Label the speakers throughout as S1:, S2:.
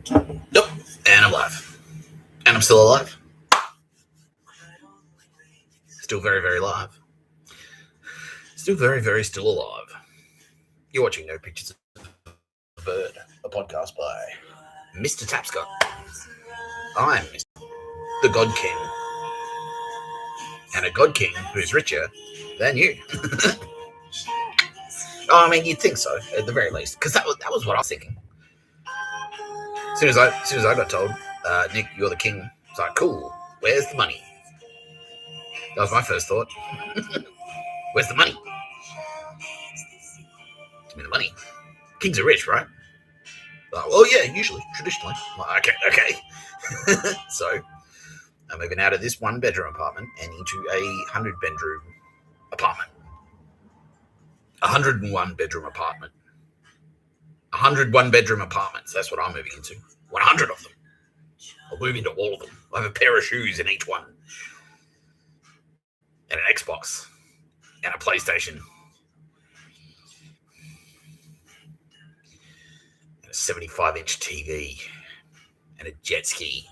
S1: Nope. And I'm live. And I'm still alive. Still very, very live. Still very, very still alive. You're watching No Pictures of a Bird, a podcast by Mr. Tapscott. I'm the God King. And a God King who's richer than you. Oh, I mean, you'd think so, at the very least. Because that was what I was thinking. As soon as I got told, Nick, you're the king, it's like, cool, where's the money? That was my first thought. Where's the money? Give me the money. Kings are rich, right? Like, well, yeah, usually, traditionally. Like, okay. So, I'm moving out of this one-bedroom apartment and into a 100-bedroom apartment. 101-bedroom apartment. 101-bedroom apartments. That's what I'm moving into. 100 of them. I'll move into all of them. I'll have a pair of shoes in each one. And an Xbox. And a PlayStation. And a 75-inch TV. And a jet ski.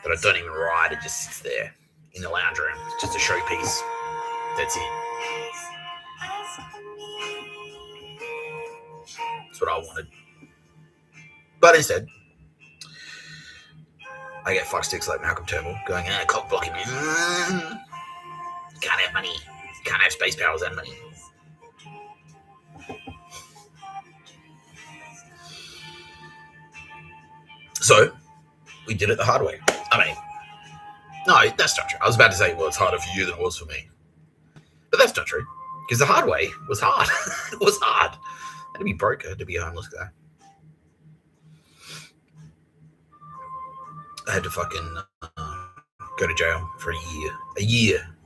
S1: That I don't even ride. It just sits there in the lounge room. It's just a showpiece. That's it. That's what I wanted. But instead, I get fucksticks like Malcom Turnbull going, cock blocking me. Can't have money. Can't have space powers and money. So, we did it the hard way. I mean, no, that's not true. I was about to say, well, it's harder for you than it was for me. But that's not true. Because the hard way was hard. It was hard. I had to be broke. I had to be a homeless guy. I had to fucking go to jail for a year. A year.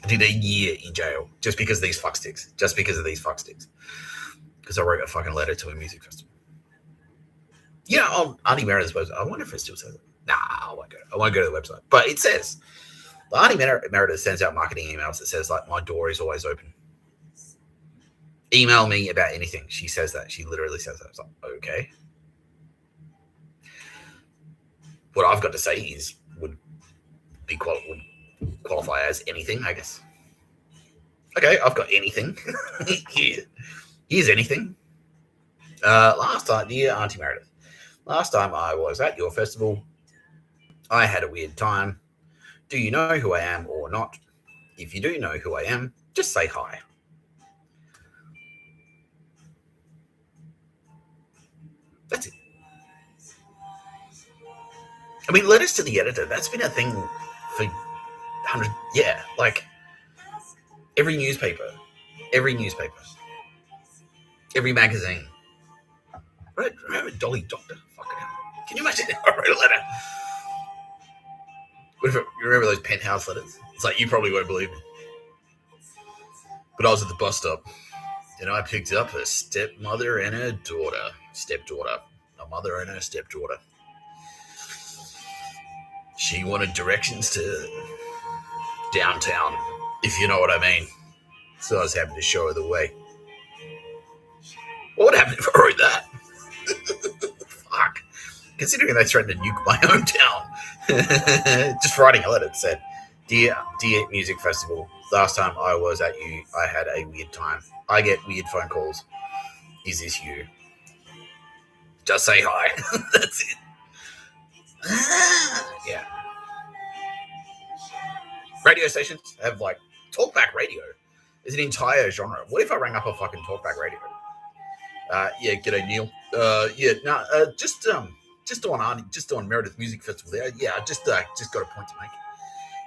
S1: I did a year in jail just because of these fucksticks. Just because of these fucksticks. Because I wrote a fucking letter to a music festival. Yeah, on Auntie Meredith's website. I wonder if it still says it. Nah, I won't go to the website. But it says, Auntie Meredith sends out marketing emails that says, like, my door is always open. Email me about anything. She says that. She literally says that. It's like, okay. What I've got to say is would qualify as anything, I guess. Okay, I've got anything. Here's anything. Last time, dear Auntie Meredith, last time I was at your festival, I had a weird time. Do you know who I am or not? If you do know who I am, just say hi. That's it. I mean, letters to the editor, that's been a thing for 100, yeah, like every newspaper, every magazine. Right? Remember Dolly Doctor? Fucking hell. Can you imagine I wrote a letter? You remember those penthouse letters? It's like, you probably won't believe me. But I was at the bus stop, and I picked up a stepmother and her daughter. Stepdaughter. A mother and her stepdaughter. She wanted directions to downtown, if you know what I mean. So I was happy to show her the way. What would happen if I wrote that? Fuck. Considering they threatened to nuke my hometown. Just writing a letter that said, Dear Music Festival, last time I was at you, I had a weird time. I get weird phone calls. Is this you? Just say hi. That's it. Yeah. Radio stations have, like, talkback radio. There's an entire genre. What if I rang up a fucking talkback radio? Yeah, g'day, Neil. Just on Meredith Music Festival there. Yeah, I just got a point to make.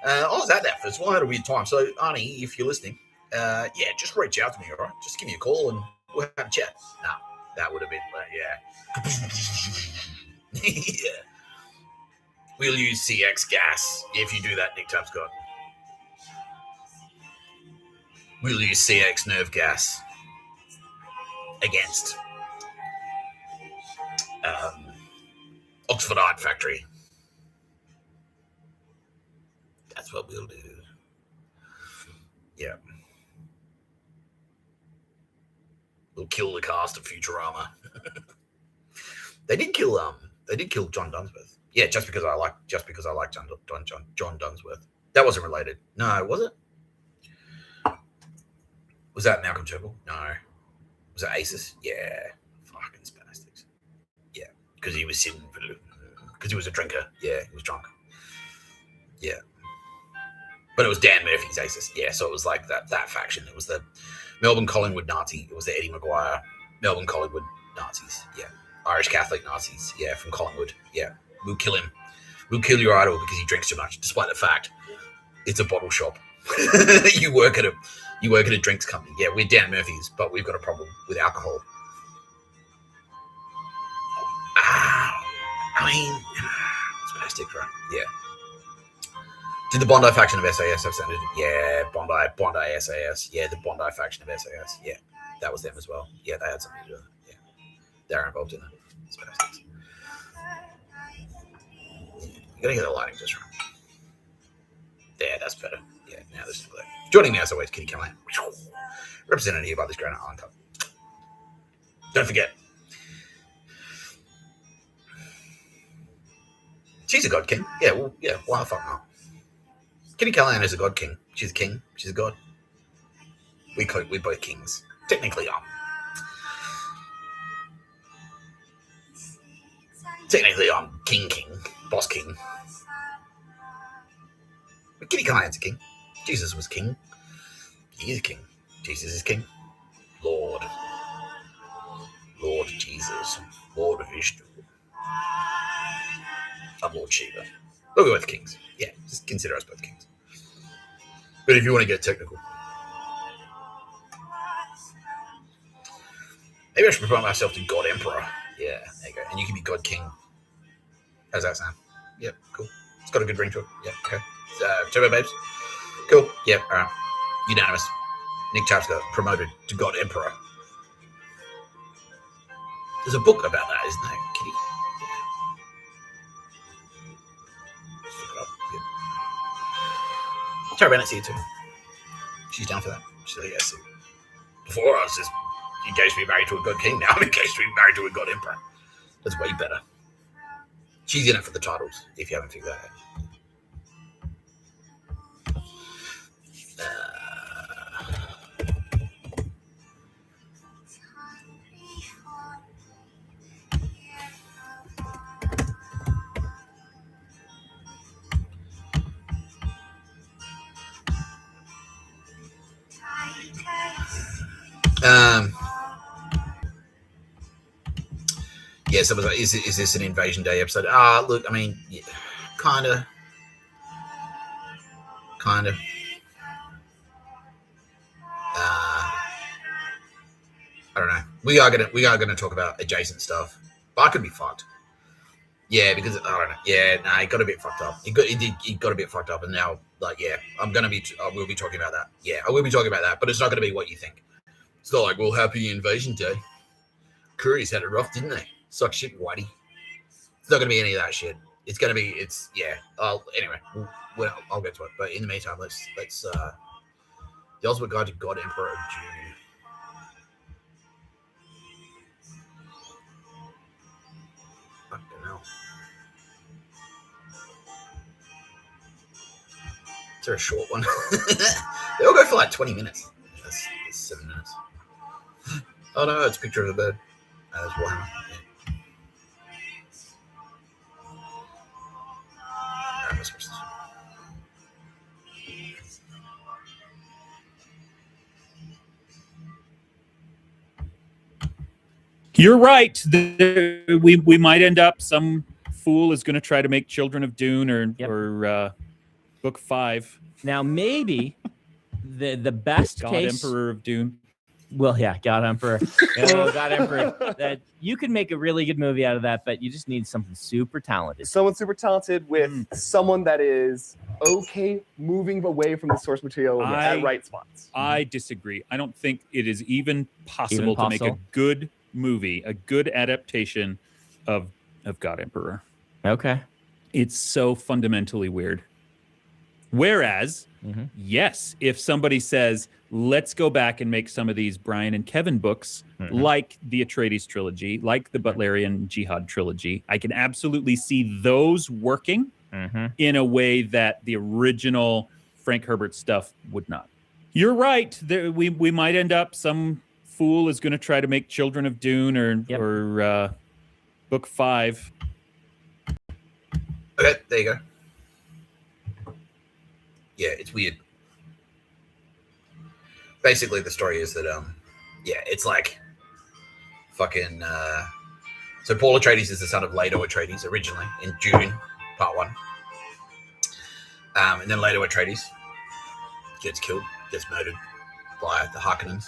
S1: I was at that festival. I had a weird time. So, Arnie, if you're listening, yeah, just reach out to me, all right? Just give me a call and we'll have a chat. No, that would have been, yeah. Yeah. We'll use CX gas if you do that, Nick Tapscott. We'll use CX nerve gas against Oxford Art Factory. That's what we'll do. Yeah. We'll kill the cast of Futurama. They did kill John Dunsworth. Yeah, just because I like John Dunsworth. That wasn't related. No, was it? Was that Malcom Turnbull? No. Was it Aces? Yeah. Fucking spastics. Yeah. Because he was sitting because he was a drinker. Yeah, he was drunk. Yeah. But it was Dan Murphy's Aces. Yeah, so it was like that faction. It was the Melbourne Collingwood Nazi. It was the Eddie Maguire Melbourne Collingwood Nazis. Yeah. Irish Catholic Nazis. Yeah, from Collingwood. Yeah. We'll kill him. We'll kill your idol because he drinks too much, despite the fact it's a bottle shop. You work at a drinks company. Yeah, we're Dan Murphy's, but we've got a problem with alcohol. I mean, it's plastic, right? Yeah. Did the Bondi faction of SAS have something to do? Yeah, Bondi SAS. Yeah, the Bondi faction of SAS. Yeah, that was them as well. Yeah, they had something to do with it. Yeah, they're involved in it. It's plastics. Yeah, you gotta get the lighting just right. There, that's better. Yeah, now this is clear. Joining me as always, Kitty Callahan. Represented here by this Granite Island Cup. Don't forget. She's a god king. Yeah, well, yeah, why the fuck not? Kitty Callahan is a god king. She's a king. She's a god. We're both kings. Technically, I'm king, boss king. But Kitty Callahan's a king. Jesus was king. He is king. Jesus is king. Lord Jesus. Lord Vishnu. I'm Lord Shiva. But we're both kings. Yeah, just consider us both kings. But if you want to get technical, maybe I should promote myself to God Emperor. Yeah, there you go. And you can be God King. How's that sound? Yep, cool. It's got a good ring to it. Yep, okay. Turbo Babes. Cool. Yep, all right. Unanimous. Nick Tapscott promoted to God Emperor. There's a book about that, isn't there, Kitty? Let's look it up. Yep. Tara Bennett's here too. She's down for that. She's like, yes. Before I was just engaged to be married to a God King. Now I'm engaged to be married to a God Emperor. That's way better. She's in it for the titles, if you haven't figured that out. Yeah, someone's like, is this an Invasion Day episode? Look, I mean, yeah, kind of. I don't know. We are gonna talk about adjacent stuff, but I could be fucked. Yeah, because I don't know. Yeah, nah, it got a bit fucked up. It got a bit fucked up, and now, like, yeah, I will be talking about that. Yeah, I will be talking about that, but it's not gonna be what you think. It's not like, well, happy Invasion Day. Couriers had it rough, didn't they? Suck shit, Whitey. It's not going to be any of that shit. It's going to be, yeah. Anyway, I'll get to it. But in the meantime, let's the Ultimate Guide to God Emperor of June. Fucking hell. Is there a short one? They all go for like 20 minutes. That's 7 minutes. Oh no, it's a picture of a bird. That's Warhammer. Yeah.
S2: You're right. We might end up, some fool is going to try to make Children of Dune or Book 5.
S3: Now maybe the best
S2: God
S3: case,
S2: Emperor of Dune.
S3: Well, yeah, God Emperor. God Emperor. That you can make a really good movie out of that, but you just need something super talented.
S4: Someone super talented with someone that is okay moving away from the source material at right spots.
S2: I disagree. I don't think it is even possible to make a good movie, a good adaptation of God Emperor.
S3: Okay.
S2: It's so fundamentally weird. Whereas, yes, if somebody says, let's go back and make some of these Brian and Kevin books like the Atreides trilogy, like the Butlerian Jihad trilogy. I can absolutely see those working in a way that the original Frank Herbert stuff would not. You're right. We might end up, some fool is going to try to make Children of Dune or book 5.
S1: Okay, there you go. Yeah, it's weird. Basically, the story is that, it's like fucking. So Paul Atreides is the son of Leto Atreides originally in Dune, Part 1. And then Leto Atreides gets killed, gets murdered by the Harkonnens,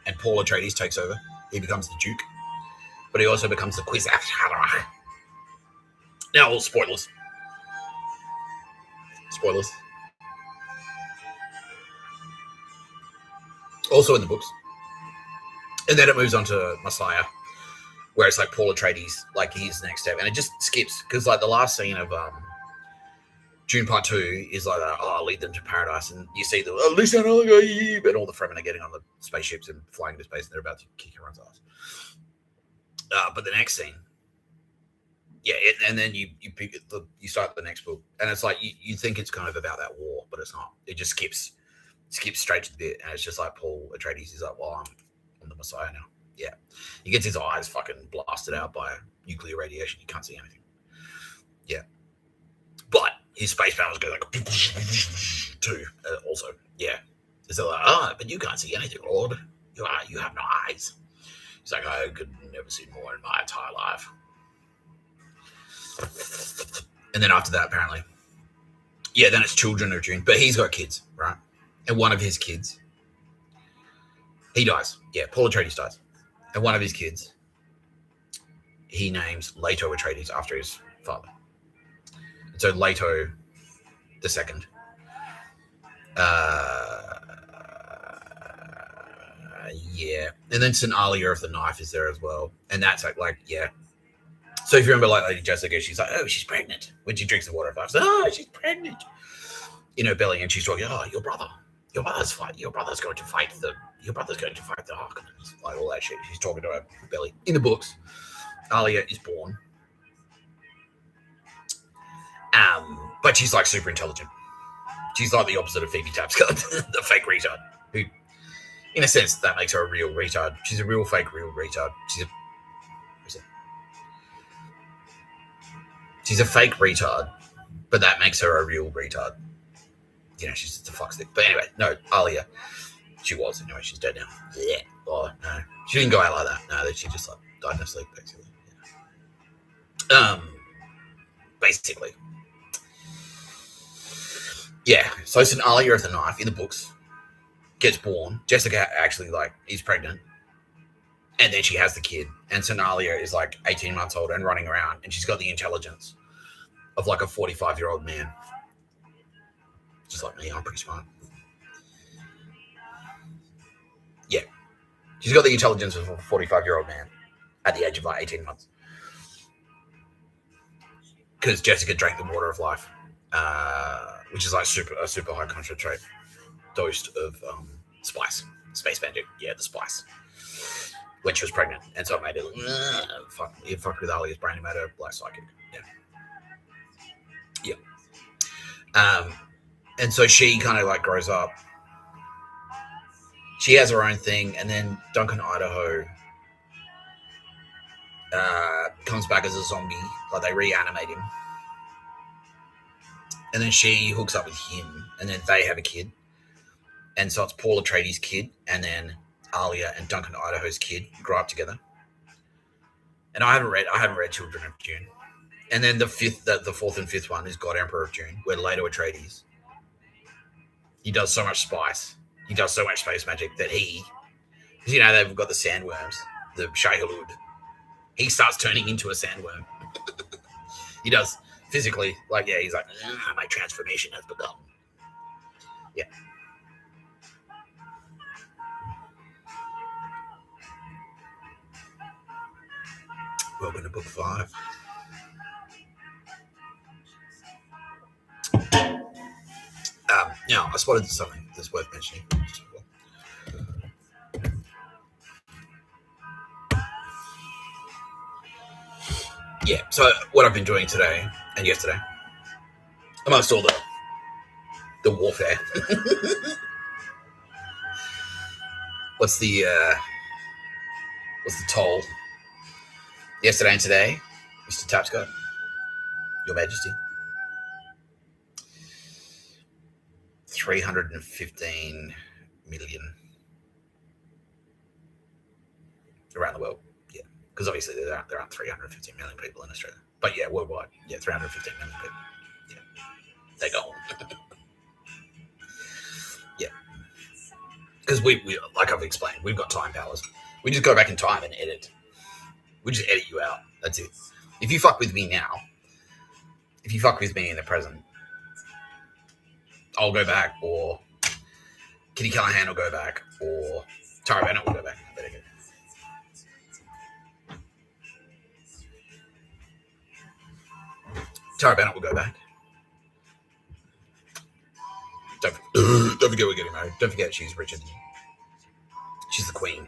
S1: and Paul Atreides takes over. He becomes the Duke, but he also becomes the Kwisatz Haderach. Now, all spoilers. Spoilers. Also in the books. And then it moves on to Messiah, where it's like Paul Atreides, like he's the next step. And it just skips, because like the last scene of Dune Part 2 is like, I'll lead them to paradise. And you see and all the Fremen are getting on the spaceships and flying into space, and they're about to kick everyone's ass. But the next scene, and then you start the next book, and it's like you think it's kind of about that war, but it's not. It just skips straight to the bit, and it's just like Paul Atreides is like, well, I'm the Messiah now. Yeah, he gets his eyes fucking blasted out by nuclear radiation. He can't see anything. Yeah, but his space powers go like too. Also, yeah. So like, but you can't see anything, Lord. You have no eyes. He's like, I could never see more in my entire life. And then after that, apparently, then it's Children of Dune. But he's got kids, right? And one of his kids, he dies. Yeah, Paul Atreides dies. And one of his kids, he names Leto Atreides after his father. And so Leto the second. And then St. Alia of the Knife is there as well. And that's like. So if you remember, like Lady Jessica, she's like, oh, she's pregnant. When she drinks the water, she's pregnant in her belly, and she's talking, your brother's going to fight the Harkonnens, like all that shit. She's talking to her belly. In the books, Alia is born, but she's like super intelligent. She's like the opposite of Phoebe Tapscott, the fake retard. Who, in a sense, that makes her a real retard. She's a real fake retard. She's a fake retard, but that makes her a real retard. She's just a fuckstick. But anyway, no, Alia, she was. Anyway, she's dead now. Yeah. Oh, no. She didn't go out like that. No, she just like died in her sleep, basically. Basically. Yeah. So St. Alia of the Knife in the books gets born. Jessica actually is pregnant. And then she has the kid. And St. Alia is 18 months old and running around. And she's got the intelligence of a 45-year-old man. Just like me, I'm pretty smart. Yeah. She's got the intelligence of a 45-year-old man at the age of 18 months. Because Jessica drank the water of life, which is a super high concentrate dose of spice. Space magic. Yeah, the spice. When she was pregnant. And so it made it it fucked with Alia's brain and made her black psychic. Yeah. And so she kind of grows up. She has her own thing, and then Duncan Idaho comes back as a zombie. They reanimate him. And then she hooks up with him, and then they have a kid. And so it's Paul Atreides' kid, and then Alia and Duncan Idaho's kid grow up together. And I haven't read Children of Dune. And then the fourth and fifth one is God Emperor of Dune, where Leto Atreides, he does so much spice, he does so much space magic that they've got the sandworms, the Shai-Hulud. He starts turning into a sandworm. He does physically, he's like, my transformation has begun. Yeah. Welcome to book 5. Now, I spotted something that's worth mentioning just before. Yeah, so what I've been doing today and yesterday, amongst all the warfare, what's the toll? Yesterday and today, Mr. Tapscott, Your Majesty, 315 million around the world. Yeah, because obviously there aren't 315 million people in Australia, but yeah, worldwide, yeah, 315 million people. Yeah, they go. Yeah, because we like I've explained, we've got time powers. We just go back in time and edit. We just edit you out. That's it. If you fuck with me now, if you fuck with me in the present, I'll go back, or Kitty Callahan will go back, or Tara Bennett will go back. I better go. Tara Bennett will go back. Don't forget we're getting married. Don't forget she's richer than you. She's the queen.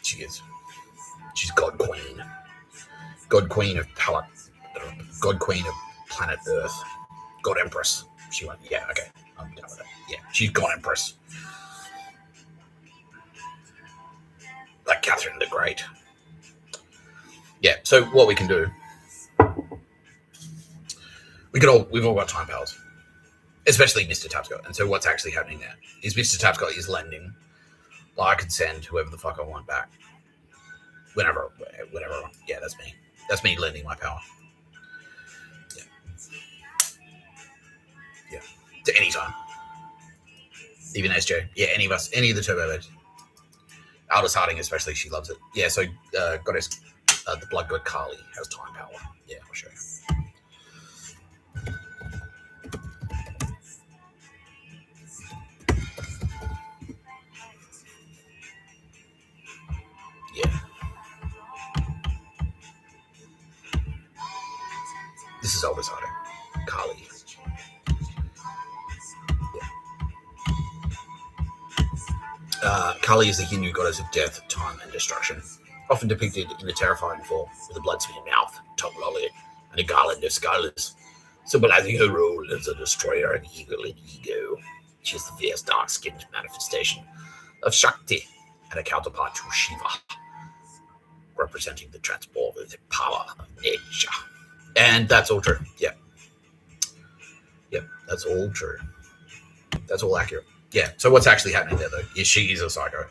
S1: She is. She's God Queen. God Queen of Palette. God Queen of Planet Earth. God Empress. She went, yeah, okay. I'm done with it. Yeah, she's God Empress. Like Catherine the Great. Yeah, so what we can do, we've all got time powers. Especially Mr. Tapscott. And so what's actually happening there is Mr. Tapscott is lending. Well, I can send whoever the fuck I want back. Whenever. Yeah, that's me. That's me lending my power. Yeah. Yeah. To any time. Even SJ. Yeah, any of us. Any of the Turbo Babes. Aldous Harding especially, she loves it. Yeah, so Goddess, the Blood God Kali has time power. Yeah, I'll show you. Yeah. This is Aldous Harding. Kali. Yeah. Kali is the Hindu goddess of death, time, and destruction, often depicted in a terrifying form with a blood-smeared mouth, tongue lolly, and a garland of scholars, symbolizing her role as a destroyer of evil and ego. She is the fierce, dark-skinned manifestation of Shakti and a counterpart to Shiva, representing the transformative power of nature. And that's all true. Yeah. Yep, that's all true. That's all accurate. Yeah, so what's actually happening there, though, is she is a psycho.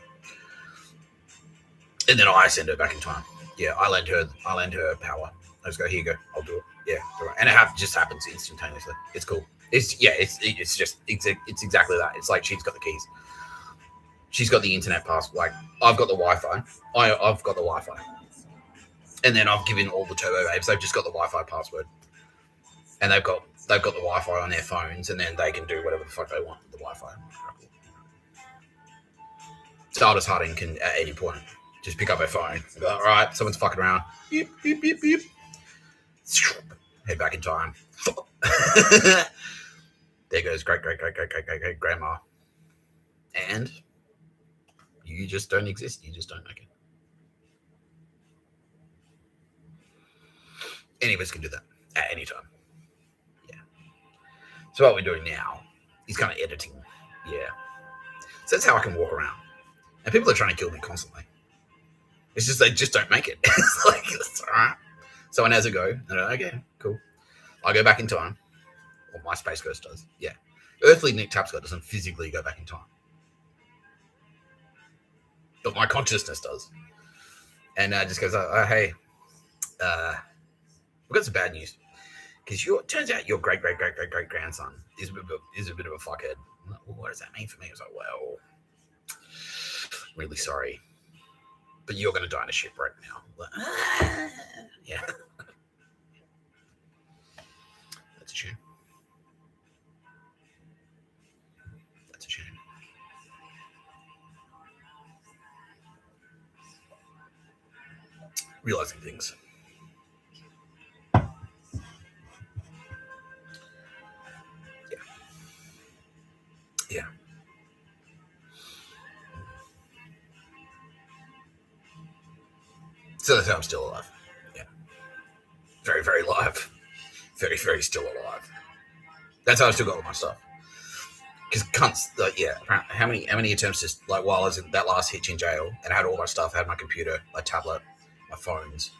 S1: And then I send her back in time. Yeah, I lend her power. I just go, here you go, I'll do it. Yeah, do it. And it just happens instantaneously. It's cool. It's exactly that. It's like she's got the keys. She's got the internet pass. Like, I've got the Wi-Fi. I've got the Wi-Fi. And then I've given all the Turbo Babes, they've just got the Wi-Fi password. And they've got the Wi-Fi on their phones, and then they can do whatever the fuck they want with the Wi-Fi. Aldous Harding can, at any point, just pick up her phone and go, all right, someone's fucking around. Beep, beep, beep, beep. Head back in time. There goes great grandma. And you just don't exist. You just don't make it. Any of us can do that at any time. Yeah. So what we're doing now is kind of editing. Yeah. So that's how I can walk around. And people are trying to kill me constantly. It's just they just don't make it. It's like, it's all right. Someone has a go. And they're like, okay, cool. I go back in time. Or my Space Ghost does. Yeah. Earthly Nick Tapscott doesn't physically go back in time. But my consciousness does. And just goes, hey, we've got some bad news. Because turns out your great grandson is a bit of a fuckhead. Well, what does that mean for me? I was like, well, really sorry. But you're going to die in a shipwreck now. Like, yeah. That's a shame. That's a shame. Realizing things. Yeah. So that's how I'm still alive. Yeah. very, very alive. Very, very still alive. That's how I still got all my stuff. Because cunts, how many attempts just, like, while I was in that last hitch in jail, and I had all my stuff, I had my computer, my tablet, my phones,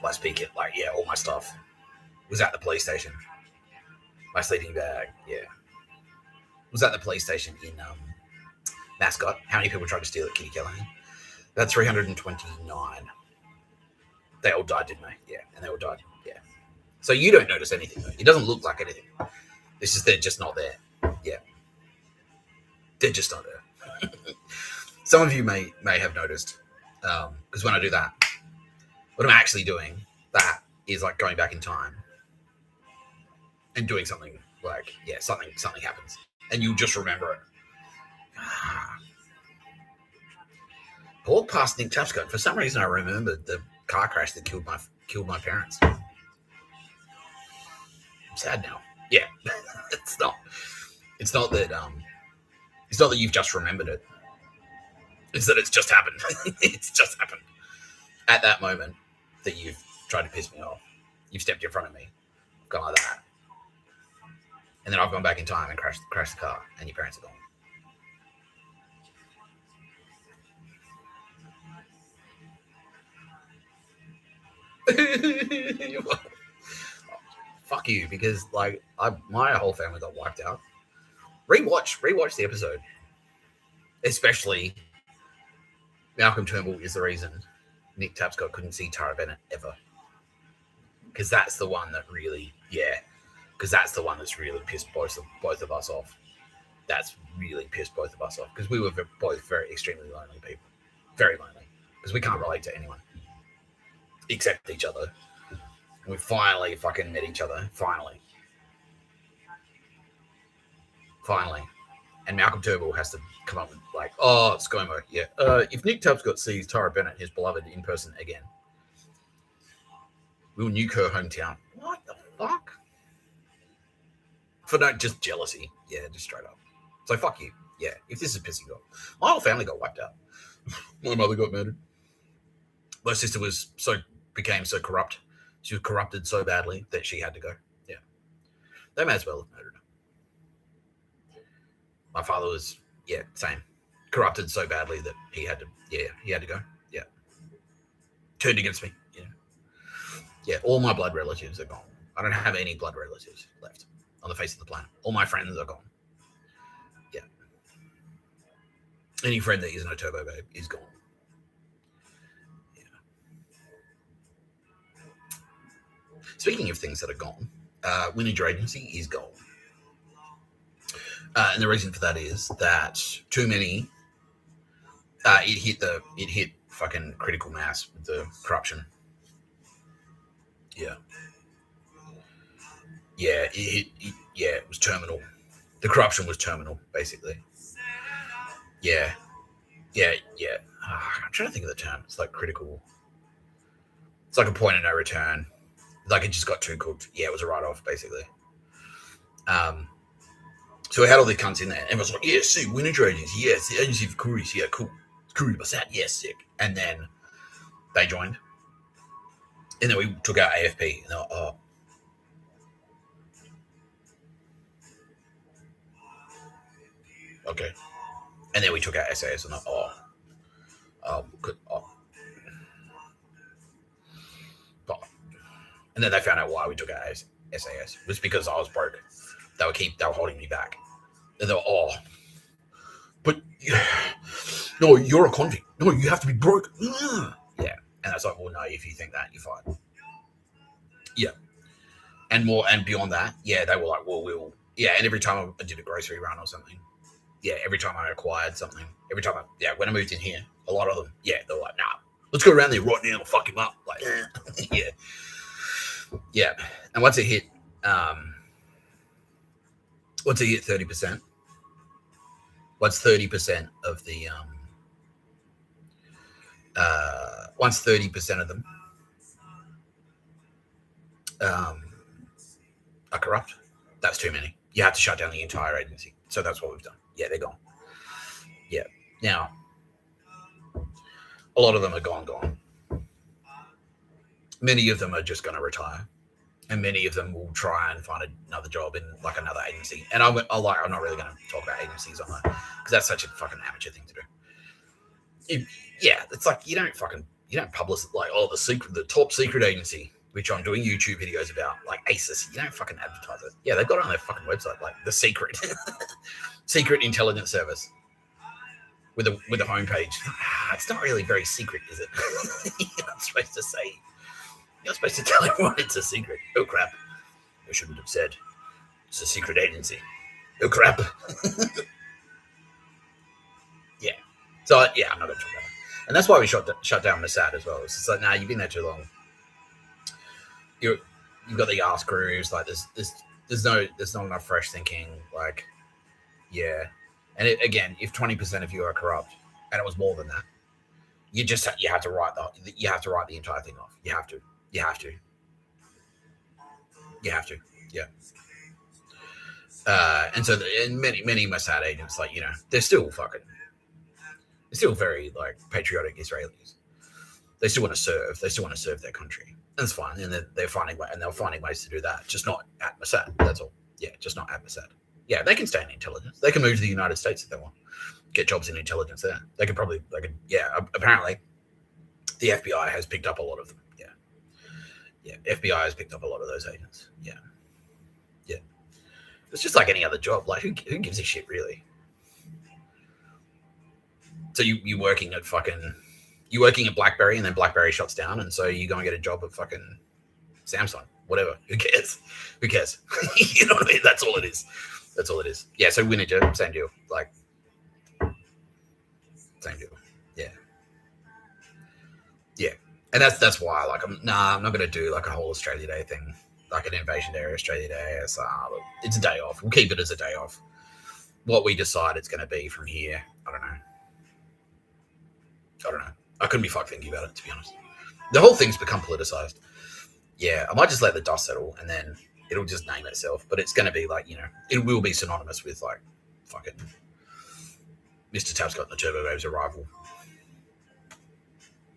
S1: my speaker, like, yeah, all my stuff was at the police station. My sleeping bag, yeah. Was at the police station in Mascot. How many people tried to steal it, Kitty Callahan? That's 329. They all died, didn't they? Yeah, and they all died, yeah. So you don't notice anything, though. It doesn't look like anything. It's just they're just not there. Yeah. They're just not there. Some of you may have noticed, because when I do that, what I'm actually doing, that is like going back in time and doing something like, yeah, something happens. And you'll just remember it. I walked past Nick Tapscott. For some reason, I remembered the car crash that killed my parents. I'm sad now. Yeah, it's not that you've just remembered it. It's that it's just happened. It's just happened at that moment that you've tried to piss me off. You've stepped in front of me, gone like that, and then I've gone back in time and crashed the car, and your parents are gone. Fuck you, because like my whole family got wiped out. Rewatch the episode, especially Malcom Turnbull is the reason Nick Tapscott couldn't see Tara Bennett ever, because that's the one that really, that's really pissed both of us off. That's really pissed both of us off, because we were both very extremely lonely people, very lonely, because we can't relate to anyone except each other. We finally fucking met each other. Finally. And Malcom Turnbull has to come up with like, oh, ScoMo, yeah. If Nick Tapscott sees Tara Bennett, his beloved, in person again, we'll nuke her hometown. What the fuck? For not just jealousy. Yeah, just straight up. So fuck you. Yeah, if this is pissing you off. My whole family got wiped out. My mother got murdered. My sister became so corrupt. She was corrupted so badly that she had to go. Yeah. They may as well have murdered her. My father was, same. Corrupted so badly that he had to go. Yeah. Turned against me. Yeah. Yeah, all my blood relatives are gone. I don't have any blood relatives left on the face of the planet. All my friends are gone. Yeah. Any friend that isn't a turbo babe is gone. Speaking of things that are gone, Winitja Agency is gone. And the reason for that is that too many, it hit fucking critical mass with the corruption. Yeah. Yeah, it was terminal. The corruption was terminal, basically. Yeah. I'm trying to think of the term. It's like critical. It's like a point of no return. Like it just got too cooked. Yeah, it was a write-off, basically. So we had all these cunts in there. And everyone's like, yeah, see, Winitja Agency. Yeah, it's the agency for couriers. Yeah, cool. Courier bus out. Yeah, sick. And then they joined. And then we took out AFP. And they were, oh. Okay. And then we took out SAS. And good. And then they found out why we took out SAS. It was because I was broke. They were holding me back. And they were, but no, you're a convict. No, you have to be broke. Yeah. And I was like, well, no, if you think that, you're fine. Yeah. And beyond that, yeah, they were like, well, and every time I did a grocery run or something, yeah, every time I acquired something, when I moved in here, a lot of them, yeah, they were like, nah, let's go around there right now and fuck him up. Like, yeah. Yeah. And once it hit 30%, once 30% of the, once 30% of them are corrupt, that's too many. You have to shut down the entire agency. So that's what we've done. Yeah, they're gone. Yeah. Now, a lot of them are gone. many of them are just going to retire, and many of them will try and find another job in like another agency. And I'm not really going to talk about agencies on that because that's such a fucking amateur thing to do. It's like you don't publish like the top secret agency, which I'm doing YouTube videos about, like ACES. You don't fucking advertise it. Yeah, they've got it on their fucking website, like the secret intelligence service with a homepage. It's not really very secret, is it? You're not supposed to say. You're supposed to tell everyone it's a secret. Oh crap! I shouldn't have said it's a secret agency. Oh crap! Yeah. So yeah, I'm not going to talk about it. And that's why we shut down Mossad as well. It's just like, nah, you've been there too long. You've got the ass grooves. Like there's not enough fresh thinking. Like, yeah. And again, if 20% of you are corrupt, and it was more than that, you have to write the entire thing off. You have to. Yeah. And so many Mossad agents, like, you know, they're still very like patriotic Israelis. They still want to serve. They still want to serve their country. That's fine. And they're finding ways to do that. Just not at Mossad. That's all. Yeah, just not at Mossad. Yeah, they can stay in intelligence. They can move to the United States if they want. Get jobs in intelligence there. Apparently the FBI has picked up a lot of them. Yeah. FBI has picked up a lot of those agents. Yeah. It's just like any other job. Like who gives a shit really? So you're working at BlackBerry, and then BlackBerry shuts down, and so you go and get a job at fucking Samsung, whatever. Who cares? You know what I mean? That's all it is. Yeah. So Winitja, same deal. Like, same deal. Yeah. And that's why, like, I'm not going to do like a whole Australia Day thing, like an Invasion Day or Australia Day. It's a day off. We'll keep it as a day off. What we decide it's going to be from here, I don't know. I couldn't be fucked thinking about it, to be honest. The whole thing's become politicized. Yeah, I might just let the dust settle, and then it'll just name itself. But it's going to be like, you know, it will be synonymous with like fucking Mr. Tapscott and the Turbo Waves arrival.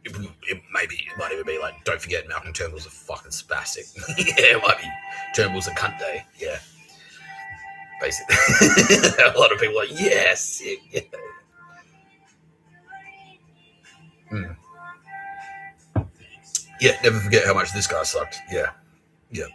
S1: It might even be like, don't forget Malcom Turnbull's a fucking spastic. Yeah, it might be Turnbull's a cunt day. Yeah, basically. A lot of people are like, yeah, sick. Yeah. Yeah, never forget how much this guy sucked. Yeah. Yeah.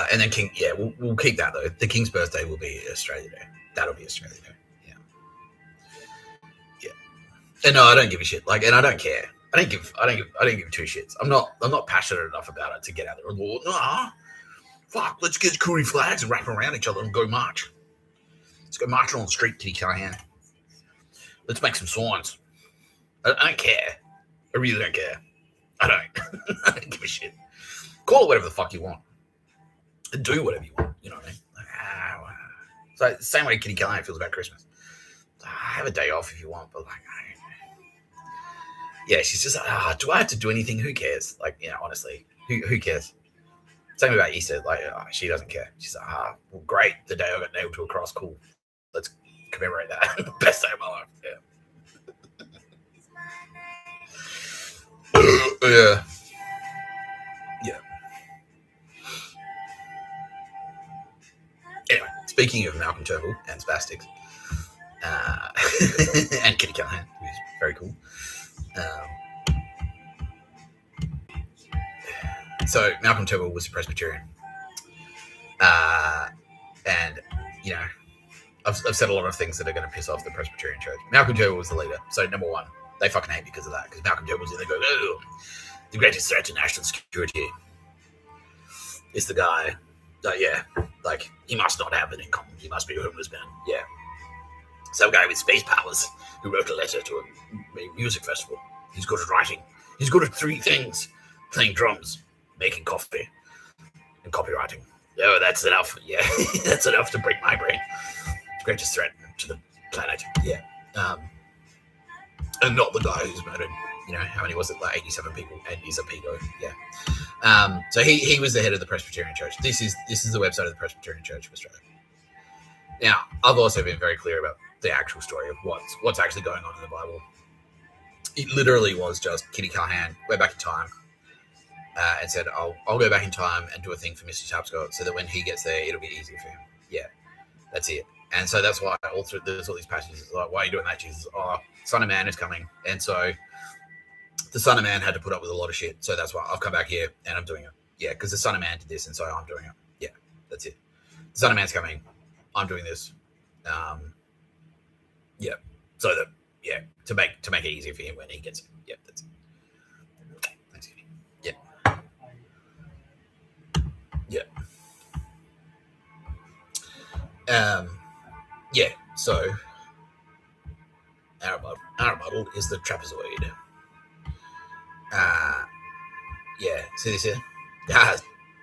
S1: And then King, we'll keep that though. The King's birthday will be Australia Day. That'll be Australia Day. Yeah. And no, I don't give a shit. Like, and I don't care. I don't give two shits. I'm not passionate enough about it to get out there and go, nah, fuck, let's get Koori flags and wrap around each other and go march. Let's go marching on the street, Kitty Callahan. Let's make some signs. I don't care. I really don't care. I don't give a shit. Call it whatever the fuck you want. Do whatever you want. You know what I mean? Like, So same way Kitty Callahan feels about Christmas. Have a day off if you want, but like, yeah, she's just like, do I have to do anything? Who cares? Like, you know, honestly, who cares? Same about Easter. Like, she doesn't care. She's like, well, great. The day I got nailed to a cross. Cool. Let's commemorate that. Best day of my life. Yeah. Yeah. Anyway, speaking of Malcom Turnbull and spastics, and Kitty Callahan, who's very cool. So Malcom Turnbull was a Presbyterian, and you know, I've said a lot of things that are going to piss off the Presbyterian Church. Malcom Turnbull was the leader, so number one, they fucking hate because of that. Because Malcom Turnbull's in, they go, oh, the greatest threat to national security is the guy. Like he must not have an income. He must be a homeless man. Yeah, some guy with space powers who wrote a letter to a music festival. He's good at writing. He's good at three things: playing drums, making coffee, and copywriting. Oh, that's enough. Yeah, that's enough to break my brain. Greatest threat to the planet. Yeah. And not the guy who's murdered, you know, how many was it? Like 87 people, and is a pedo. Yeah. So he was the head of the Presbyterian Church. This is the website of the Presbyterian Church of Australia. Now, I've also been very clear about the actual story of what's actually going on in the Bible. It literally was just Kitty Callahan went back in time and said, I'll go back in time and do a thing for Mr. Tapscott so that when he gets there, it'll be easier for him. Yeah, that's it. And so that's why there's all these passages like, why are you doing that, Jesus? Oh, Son of Man is coming. And so the Son of Man had to put up with a lot of shit. So that's why I've come back here and I'm doing it. Yeah, because the Son of Man did this and so I'm doing it. Yeah, that's it. The Son of Man's coming. I'm doing this. Yeah. So that, yeah, to make it easier for him when he gets it. Yeah, that's it. Thanks, Kitty. Yeah. Yeah. Yeah, so our model is the trapezoid. Yeah, see this here?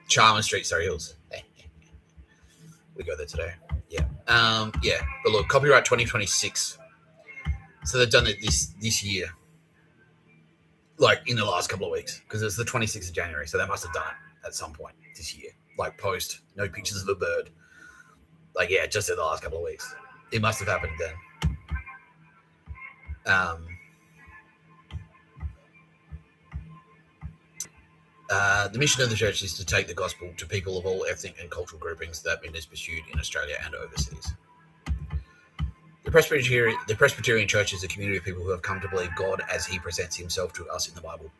S1: Charm and Street cereals. We go there today. Yeah. Yeah, but look, copyright 2026. So they've done it this year, like in the last couple of weeks, because it's the 26th of January. So they must have done it at some point this year, like post no pictures of a bird. Like, yeah, just in the last couple of weeks. It must have happened then. The mission of the church is to take the gospel to people of all ethnic and cultural groupings that have been pursued in Australia and overseas. The Presbyterian Church is a community of people who have come to believe God as he presents himself to us in the Bible.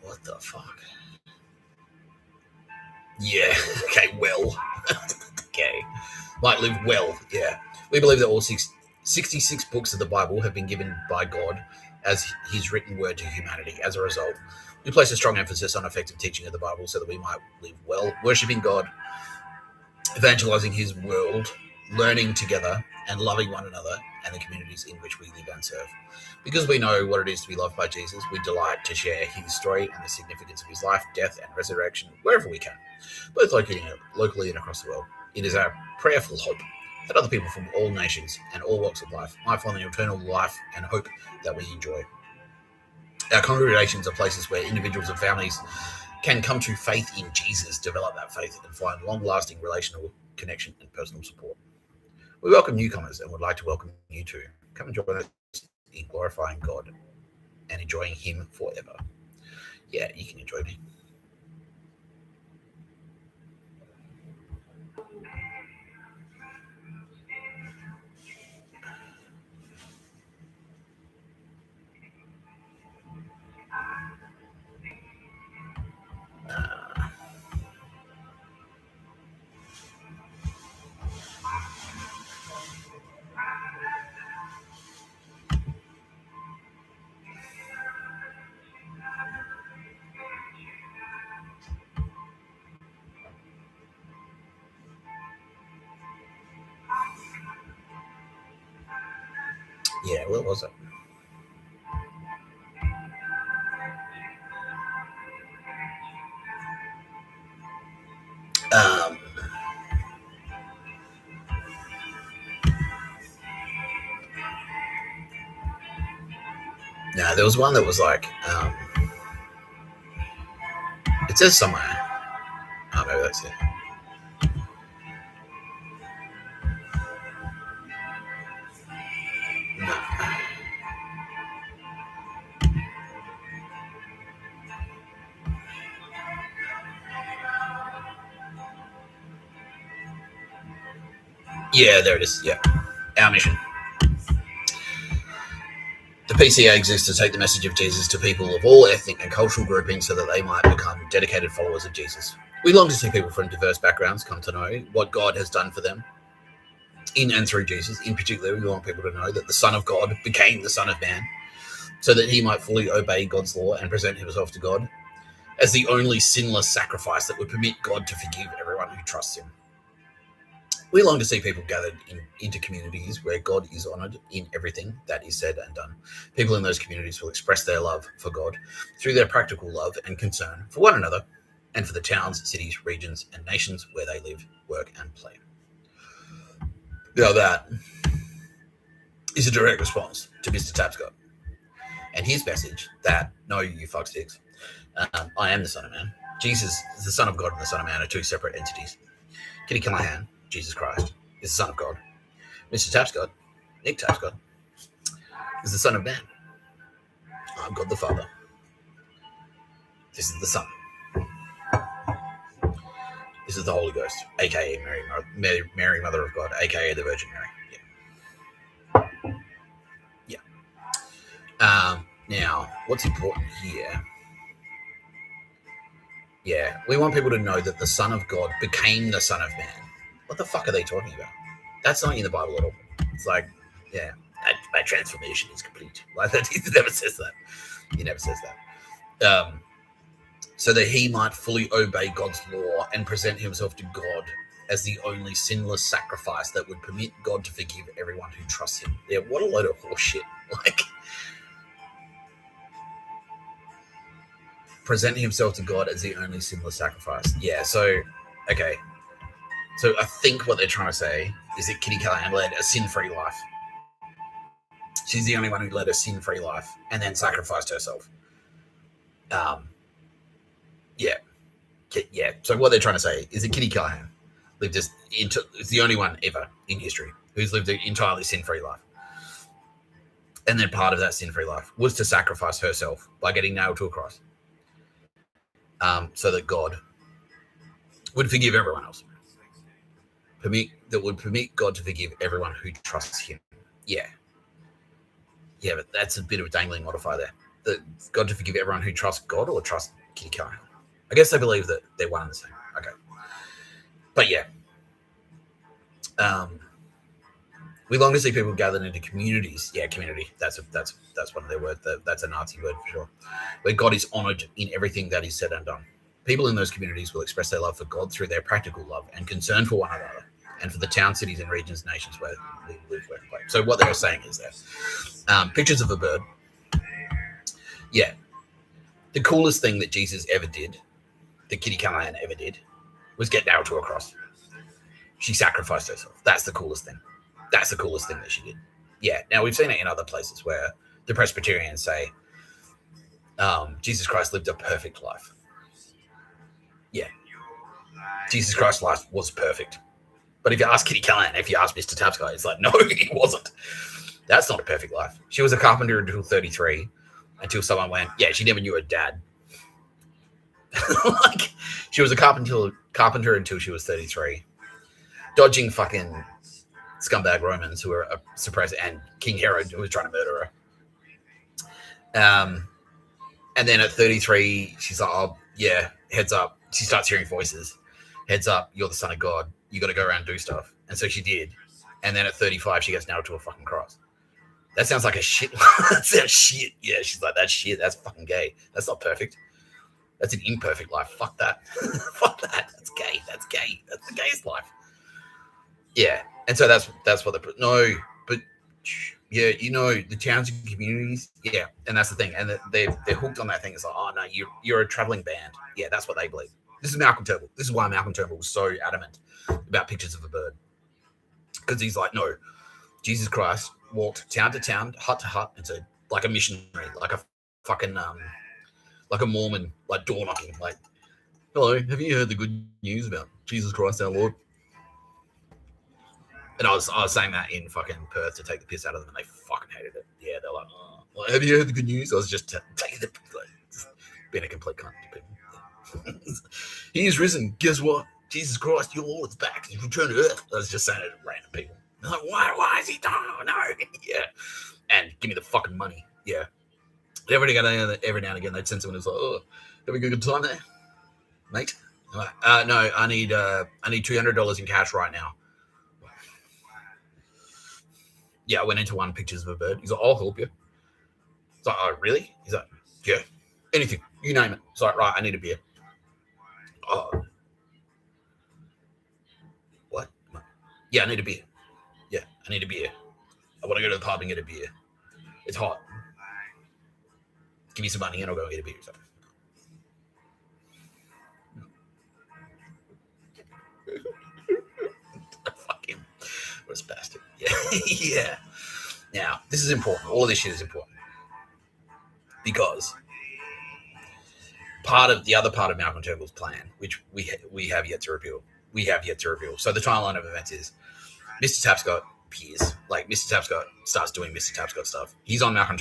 S1: What the fuck? Yeah, okay, well. Okay. Might live well, yeah. We believe that all 66 books of the Bible have been given by God as his written word to humanity. As a result, we place a strong emphasis on effective teaching of the Bible so that we might live well, worshipping God, evangelizing his world, learning together, and loving one another and the communities in which we live and serve. Because we know what it is to be loved by Jesus, we delight to share his story and the significance of his life, death, and resurrection wherever we can, both locally and across the world. It is our prayerful hope that other people from all nations and all walks of life might find the eternal life and hope that we enjoy. Our congregations are places where individuals and families can come to faith in Jesus, develop that faith, and find long-lasting relational connection and personal support. We welcome newcomers and would like to welcome you too. Come and join us in glorifying God and enjoying him forever. Yeah, you can enjoy me. Yeah, what was it? No, there was one that was like, it says somewhere. Oh, maybe that's it. No. Yeah, there it is. Yeah. Our mission. The PCA exists to take the message of Jesus to people of all ethnic and cultural groupings so that they might become dedicated followers of Jesus. We long to see people from diverse backgrounds come to know what God has done for them in and through Jesus. In particular, we want people to know that the Son of God became the Son of Man so that he might fully obey God's law and present himself to God as the only sinless sacrifice that would permit God to forgive everyone who trusts him. We long to see people gathered into communities where God is honoured in everything that is said and done. People in those communities will express their love for God through their practical love and concern for one another and for the towns, cities, regions, and nations where they live, work, and play. Now that is a direct response to Mr. Tapscott and his message that, no, you fucksticks, I am the Son of Man. Jesus is the Son of God and the Son of Man are two separate entities. Kitty Callahan, Jesus Christ, is the Son of God. Mr. Tapscott, Nick Tapscott, is the Son of Man. I'm God the Father. This is the Son. This is the Holy Ghost, a.k.a. Mary, Mother of God, a.k.a. the Virgin Mary. Yeah. Now, what's important here? Yeah, we want people to know that the Son of God became the Son of Man. What the fuck are they talking about? That's not in the Bible at all. It's like, yeah, that transformation is complete. Like that, he never says that. He never says that. So that he might fully obey God's law and present himself to God as the only sinless sacrifice that would permit God to forgive everyone who trusts him. Yeah, what a load of horseshit. Like, present himself to God as the only sinless sacrifice. Yeah, so, okay. So I think what they're trying to say is that Kitty Callahan led a sin-free life. She's the only one who led a sin-free life and then sacrificed herself. Yeah. So what they're trying to say is that Kitty Callahan lived is the only one ever in history who's lived an entirely sin-free life. And then part of that sin-free life was to sacrifice herself by getting nailed to a cross. So that God would forgive everyone else. That would permit God to forgive everyone who trusts him. Yeah, but that's a bit of a dangling modifier there. That God to forgive everyone who trusts God or trusts Kitty Callahan. I guess they believe that they're one and the same. Okay. But yeah. We long to see people gathered into communities. Yeah, community. That's one of their words. That's a Nazi word for sure. Where God is honored in everything that is said and done. People in those communities will express their love for God through their practical love and concern for one another and for the towns, cities, and regions, nations where we live, work, and play. So what they're saying is that pictures of a bird. Yeah. The coolest thing that Jesus ever did, that Kitty Callahan ever did, was get nailed to a cross. She sacrificed herself. That's the coolest thing. That's the coolest thing that she did. Yeah. Now, we've seen it in other places where the Presbyterians say Jesus Christ lived a perfect life. Yeah. Jesus Christ's life was perfect. But if you ask Kitty Callahan, if you ask Mr. Tapscott, it's like, no, he wasn't. That's not a perfect life. She was a carpenter until 33, until someone went, yeah, she never knew her dad. Like, she was a carpenter until she was 33, dodging fucking scumbag Romans who were suppressed, and King Herod who was trying to murder her. And then at 33, she's like, oh, yeah, heads up. She starts hearing voices. Heads up, you're the Son of God. You got to go around and do stuff. And so she did. And then at 35, she gets nailed to a fucking cross. That sounds like a shit. That sounds shit. Yeah, she's like, that's shit. That's fucking gay. That's not perfect. That's an imperfect life. Fuck that. Fuck that. That's gay. That's gay. That's the gayest life. Yeah. And so that's what but yeah, you know, the towns and communities. Yeah. And that's the thing. And they're hooked on that thing. It's like, oh no, you're a traveling band. Yeah, that's what they believe. This is Malcom Turnbull. This is why Malcom Turnbull was so adamant about pictures of a bird. Because he's like, no, Jesus Christ walked town to town, hut to hut, and said, like a missionary, like a fucking like a Mormon, like door knocking, like, hello, have you heard the good news about Jesus Christ our Lord? And I was saying that in fucking Perth to take the piss out of them, and they fucking hated it. Yeah, they're like, oh, well, have you heard the good news? I was just taking the, like, just being a complete cunt to people. He is risen. Guess what? Jesus Christ, your Lord is back. He's returned to earth. I was just saying it to random people. They're like, why is he done? Oh, no. Yeah. And give me the fucking money. Yeah. Every now and again, they'd send someone who's like, oh, having a good time there, mate? I'm like, no, I need $200 in cash right now. Yeah, I went into one, pictures of a bird. He's like, I'll help you. It's like, oh, really? He's like, yeah, anything, you name it. It's like, right, I need a beer. Oh, what? Yeah, I need a beer. Yeah, I need a beer. I want to go to the pub and get a beer. It's hot. Give me some money and I'll go get a beer. So. Fuck him. What a bastard. Yeah. Yeah. Now, this is important. All of this shit is important. Because the other part of Malcom Turnbull's plan, which we have yet to reveal. So the timeline of events is Mr. Tapscott appears. Like Mr. Tapscott starts doing Mr. Tapscott stuff. He's on Malcom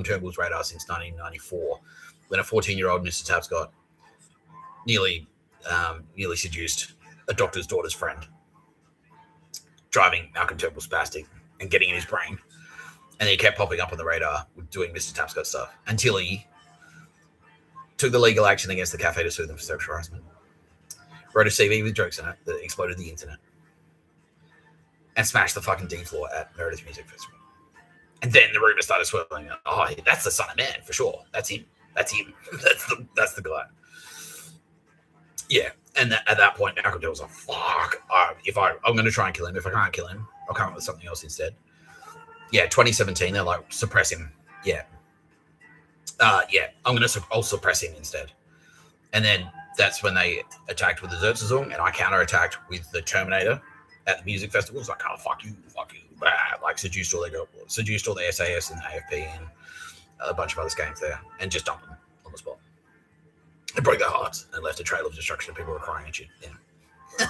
S1: Turnbull's radar since 1994, when a 14-year-old Mr. Tapscott nearly seduced a doctor's daughter's friend, driving Malcom Turnbull spastic and getting in his brain. And he kept popping up on the radar with doing Mr. Tapscott stuff until he took the legal action against the cafe to sue them for sexual harassment. Wrote a CV with jokes in it that exploded the internet. And smashed the fucking D floor at Meredith Music Festival. And then the rumor started swirling. Oh, that's the son of man for sure. That's him. That's the guy. Yeah. And at that point, Malcom was like, fuck. I'm going to try and kill him. If I can't kill him, I'll come up with something else instead. Yeah, 2017, they're like, suppress him. Yeah. I'll suppress him instead. And then that's when they attacked with the Zertzazung, and I counterattacked with the Terminator at the music festival. It's like, oh, fuck you. Like seduced all the SAS and AFP and a bunch of other scams there, and just dumped them on the spot. It broke their hearts and left a trail of destruction. People were crying at you. Yeah.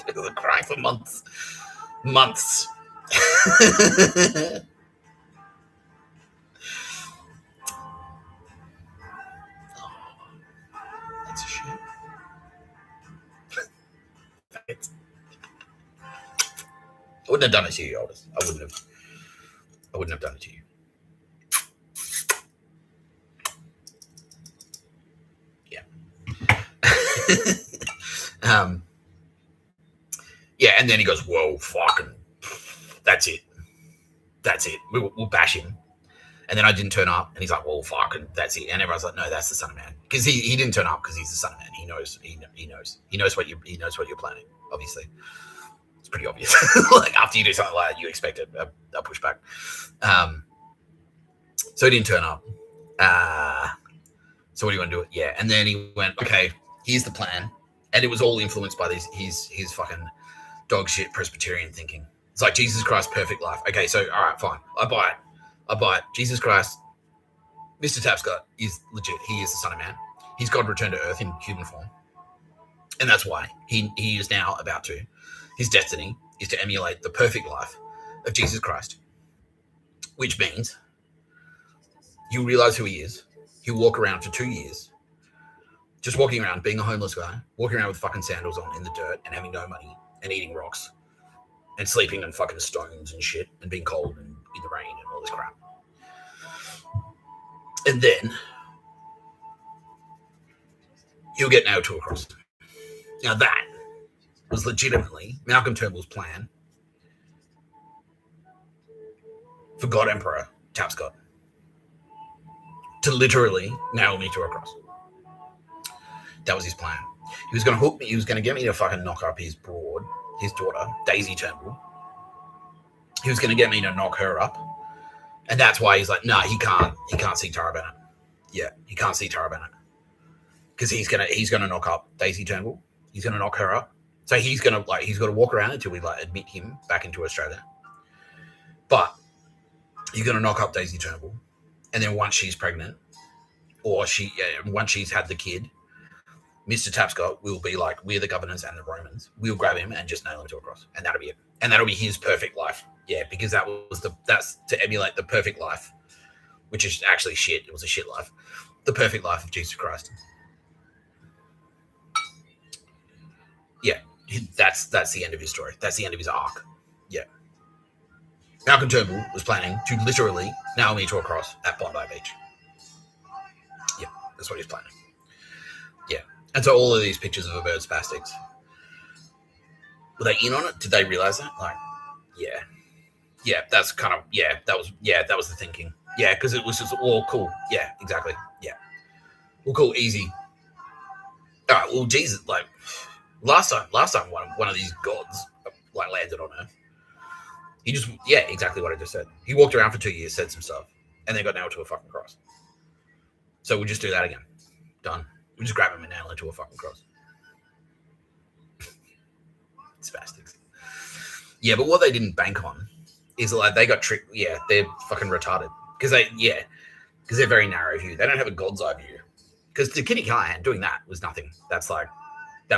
S1: People were crying for months. Oh, that's a shit. I wouldn't have done it to you, Aldous. I wouldn't have done it to you. Yeah. Yeah, and then he goes, whoa, fucking, that's it. We'll bash him. And then I didn't turn up, and he's like, well, fucking, that's it. And everyone's like, no, that's the son of man. Because he didn't turn up because he's the son of man. He knows what you're planning, obviously. It's pretty obvious. Like, after you do something like that, you expect a pushback. So he didn't turn up. So what do you want to do? Yeah. And then he went, okay, here's the plan. And it was all influenced by his fucking dog shit Presbyterian thinking. It's like, Jesus Christ, perfect life. Okay, so, all right, fine. I buy it. Jesus Christ, Mr. Tapscott is legit. He is the son of man. He's God returned to earth in human form. And that's why he is now about to. His destiny is to emulate the perfect life of Jesus Christ, which means he'll realize who he is. He'll walk around for 2 years, just walking around, being a homeless guy, walking around with fucking sandals on in the dirt and having no money and eating rocks and sleeping on fucking stones and shit and being cold and in the rain and all this crap. And then he'll get nailed to a cross. Now that was legitimately Malcom Turnbull's plan for God Emperor Tapscott to literally nail me to a cross. That was his plan. He was going to hook me. He was going to get me to fucking knock up his daughter, Daisy Turnbull. He was going to get me to knock her up. And that's why he's like, no, he can't see Tara Bennett. Yeah, he can't see Tara Bennett. Because he's gonna knock up Daisy Turnbull. He's gonna knock her up. So he's got to walk around until we admit him back into Australia. But he's gonna knock up Daisy Turnbull. And then once she's pregnant, or once she's had the kid, Mr. Tapscott will be like, we're the governors and the Romans. We'll grab him and just nail him to a cross. And that'll be it. And that'll be his perfect life. Yeah, because that's to emulate the perfect life, which is actually shit. It was a shit life. The perfect life of Jesus Christ. Yeah, that's the end of his story. That's the end of his arc. Yeah. Malcom Turnbull was planning to literally nail me to a cross at Bondi Beach. Yeah, that's what he's planning. Yeah. And so all of these pictures of a bird spastics, were they in on it? Did they realize that? Like, yeah. Yeah, that's kind of, that was the thinking. Yeah, because it was just all cool. Yeah, exactly. Yeah. Well, cool, easy. All right, well, Jesus, like, last time one of these gods, like, landed on Earth, he just, exactly what I just said. He walked around for 2 years, said some stuff, and then got nailed to a fucking cross. So we'll just do that again. Done. We'll just grab him and nail him to a fucking cross. Spastics. Yeah, but what they didn't bank on is like they got tricked. Yeah, they're fucking retarded because they're very narrow view. They don't have a God's eye view because to Kitty Callahan, doing that was nothing. That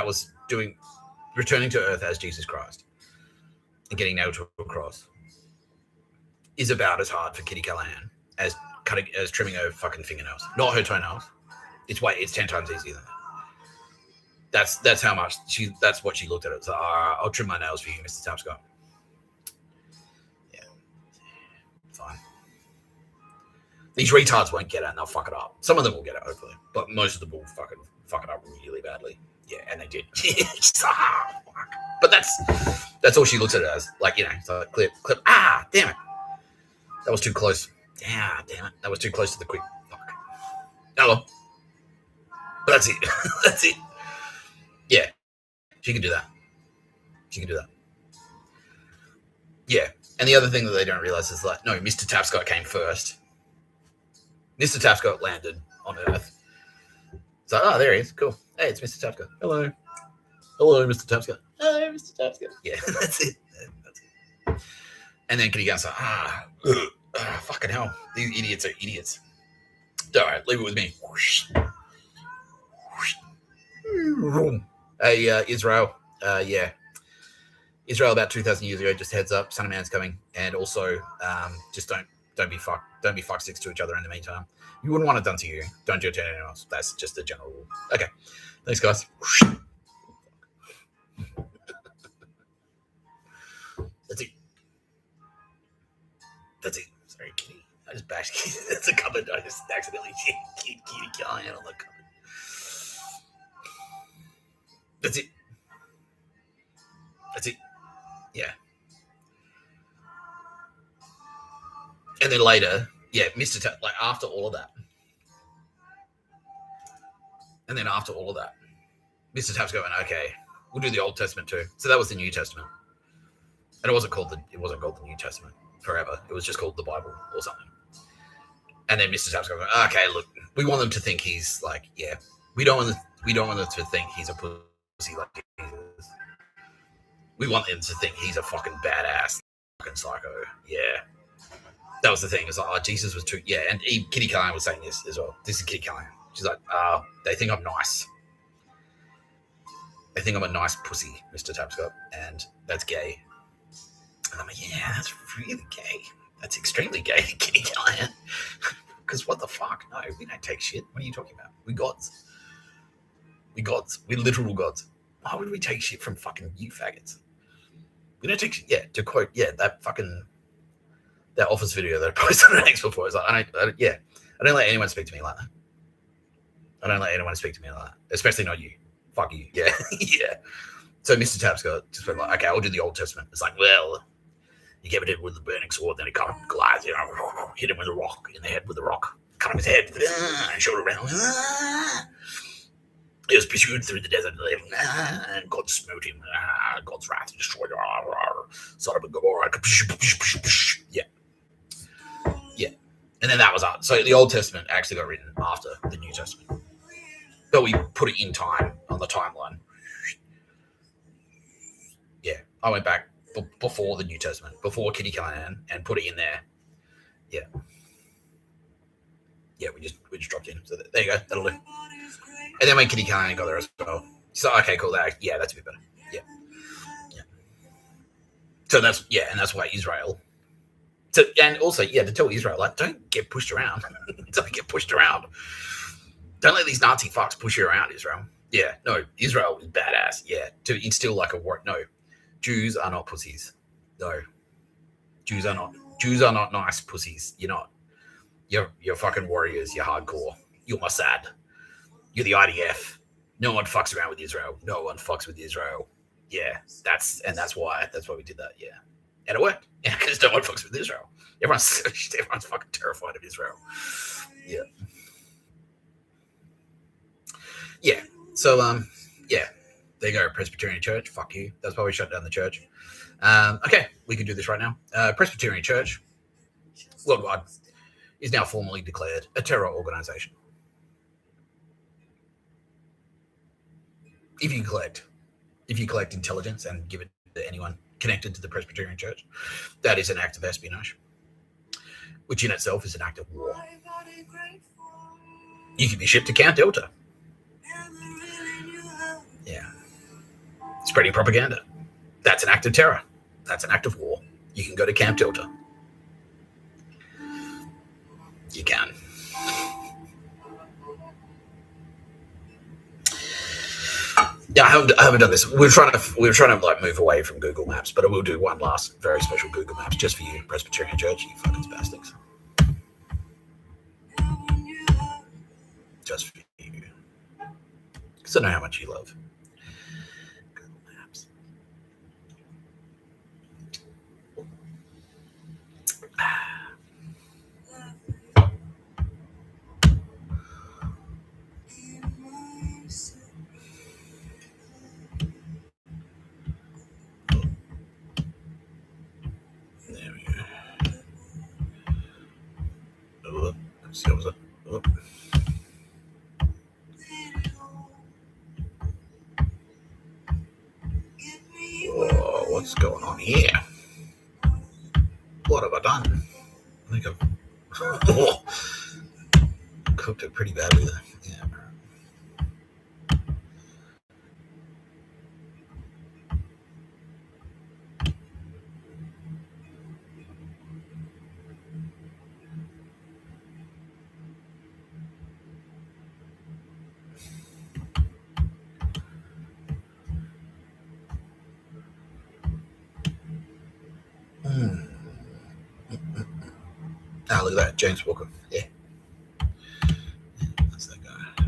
S1: was returning to Earth as Jesus Christ and getting nailed to a cross is about as hard for Kitty Callahan as trimming her fucking fingernails, not her toenails. It's 10 times easier than that. That's how much that's what she looked at it. So I'll trim my nails for you, Mr. Tapscott. Yeah, fine. These retards won't get it and they'll fuck it up. Some of them will get it, hopefully, but most of them will fuck it up really badly. Yeah, and they did. Fuck. But that's all she looks at it as. Like, you know, so clip. Damn it. That was too close. Damn it. That was too close to the quick. Fuck. Hello. But that's it. That's it. Yeah. She can do that. Yeah. And the other thing that they don't realize is like, no, Mr. Tapscott came first. Mr. Tapscott landed on Earth. So, there he is. Cool. Hey, it's Mr. Tapscott. Hello. Hello, Mr. Tapscott. Hello, Mr. Tapscott. Yeah, that's it. And then Kitty Gun's like, fucking hell. These idiots are idiots. All right, leave it with me. Hey, Israel. Yeah. Israel about 2,000 years ago, just heads up, Son of Man's coming. And also, just don't be fucksticks to each other in the meantime. You wouldn't want it done to you. Don't do it to anyone else. That's just the general rule. Okay. Thanks, guys. That's it. Sorry, Kitty. I just bashed Kitty. That's a cupboard. I just accidentally hit Kitty Callahan on the cupboard. That's it. Yeah. And then later, yeah, after all of that. And then after all of that, Mr. Tapscott went, okay, we'll do the Old Testament too. So that was the New Testament. And it wasn't called the New Testament forever. It was just called the Bible or something. And then Mr. Tapscott went, okay, look, we want them to think he's like, yeah, we don't want them to think he's a pussy like Jesus. We want them to think he's a fucking badass, fucking psycho. Yeah. That was the thing. It's like, oh, Jesus was too, yeah. And Kitty Callahan was saying this as well. This is Kitty Callahan. She's like, they think I'm nice. They think I'm a nice pussy, Mr. Tapscott, and that's gay. And I'm like, yeah, that's really gay. That's extremely gay, Kitty Callahan. Because what the fuck? No, we don't take shit. What are you talking about? We gods. We're literal gods. Why would we take shit from fucking you faggots? We don't take shit. Yeah, to quote, yeah, that Office video that I posted on X before. It's like, I don't let anyone speak to me like that. Especially not you. Fuck you. Yeah. Yeah. So Mr. Tapscott just went like, okay, I'll do the Old Testament. It's like, well, he gave it with the burning sword, then he cut him Goliath, hit him with a rock in the head with a rock, cut him his head, and showed around. He was pursued through the desert, and God smote him. God's wrath destroyed Sodom and Gomorrah. Yeah. Yeah. And then that was art. So the Old Testament actually got written after the New Testament. But we put it in time on the timeline. Yeah. I went back before the New Testament, before Kitty Callahan, and put it in there. Yeah. Yeah, we just dropped in. So there you go. That'll do. And then when Kitty Callahan got there as well, so okay, cool. That's a bit better. Yeah. Yeah. So that's why Israel. So, and also, to tell Israel, like, don't get pushed around. Don't get pushed around. Don't let these Nazi fucks push you around, Israel. Yeah, no, Israel is badass. Yeah, to instill like a word. No, Jews are not pussies. No, Jews are not nice pussies. You're not. You're fucking warriors. You're hardcore. You're Mossad. You're the IDF. No one fucks around with Israel. No one fucks with Israel. Yeah, that's why we did that. Yeah. And it worked. Yeah, because no one fucks with Israel. Everyone's fucking terrified of Israel. Yeah. Yeah. So, there you go. Presbyterian Church. Fuck you. That's why we shut down the church. Okay, we can do this right now. Presbyterian Church worldwide is now formally declared a terror organization. If you collect intelligence and give it to anyone connected to the Presbyterian Church, that is an act of espionage, which in itself is an act of war. You can be shipped to Camp Delta. Yeah. Spreading propaganda. That's an act of terror. That's an act of war. You can go to Camp Delta. You can. Yeah, I haven't done this. We're trying to like move away from Google Maps, but I will do one last very special Google Maps just for you, Presbyterian Church, you fucking spastics. Just for you. Because I know how much you love Google Maps. There we go. Oh, let's see what was it. Oh. Whoa, what's going on here? What have I done? I think I've cooked it pretty badly there. Yeah. Ah, look at that, James Walker. Yeah. That's that guy.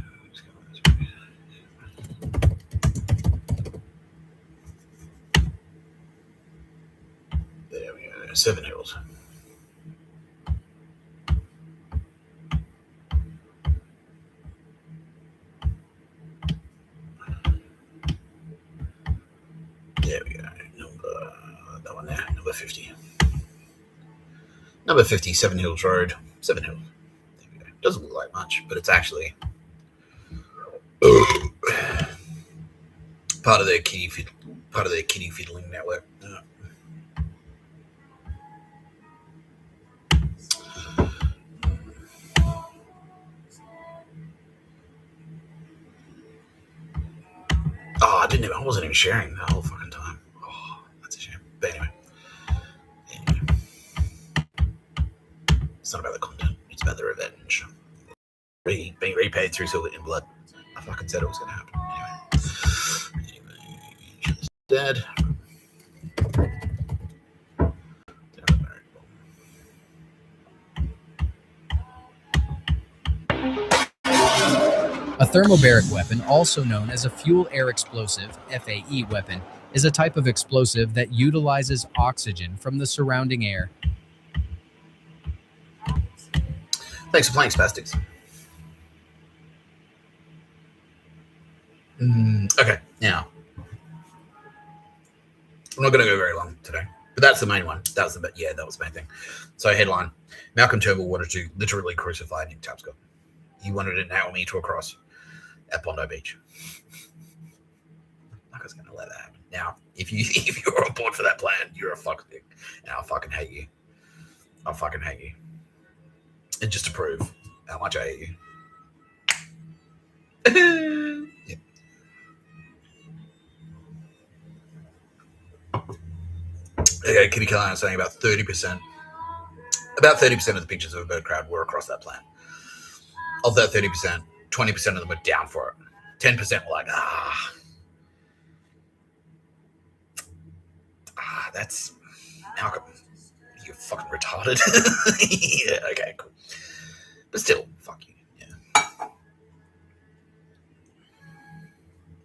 S1: There we go. 7 Hills. There we go. That one there. Number 50. Number 50, 7 Hills Road. 7 Hills. There we go. Doesn't look like much, but it's actually part of their kitty fiddling network. Oh, I wasn't even sharing the whole fucking time. Oh, that's a shame. But anyway. It's not about the content, it's about the revenge. Being repaid through silver in blood. I fucking said it was gonna happen. Anyway, she's dead.
S5: A thermobaric weapon, also known as a fuel-air explosive (FAE) weapon, is a type of explosive that utilizes oxygen from the surrounding air.
S1: Thanks for playing, Spastics. Okay, now I'm not going to go very long today, but that's the main one. That was the main thing. So, headline: Malcom Turnbull wanted to literally crucify Nick Tapscott. He wanted to nail me to a cross at Bondi Beach. I'm not going to let that happen. Now, if you're on board for that plan, you're a fuckstick, and I'll fucking hate you. I'll fucking hate you. And just to prove how much I hate you. Yeah. Okay, Kitty Callahan is saying about 30% of the pictures of a bird crowd were across that plan. Of that 30%, 20% of them were down for it. 10% were like, that's Malcolm. You're fucking retarded. Yeah, okay, cool. But still, fuck you. Yeah.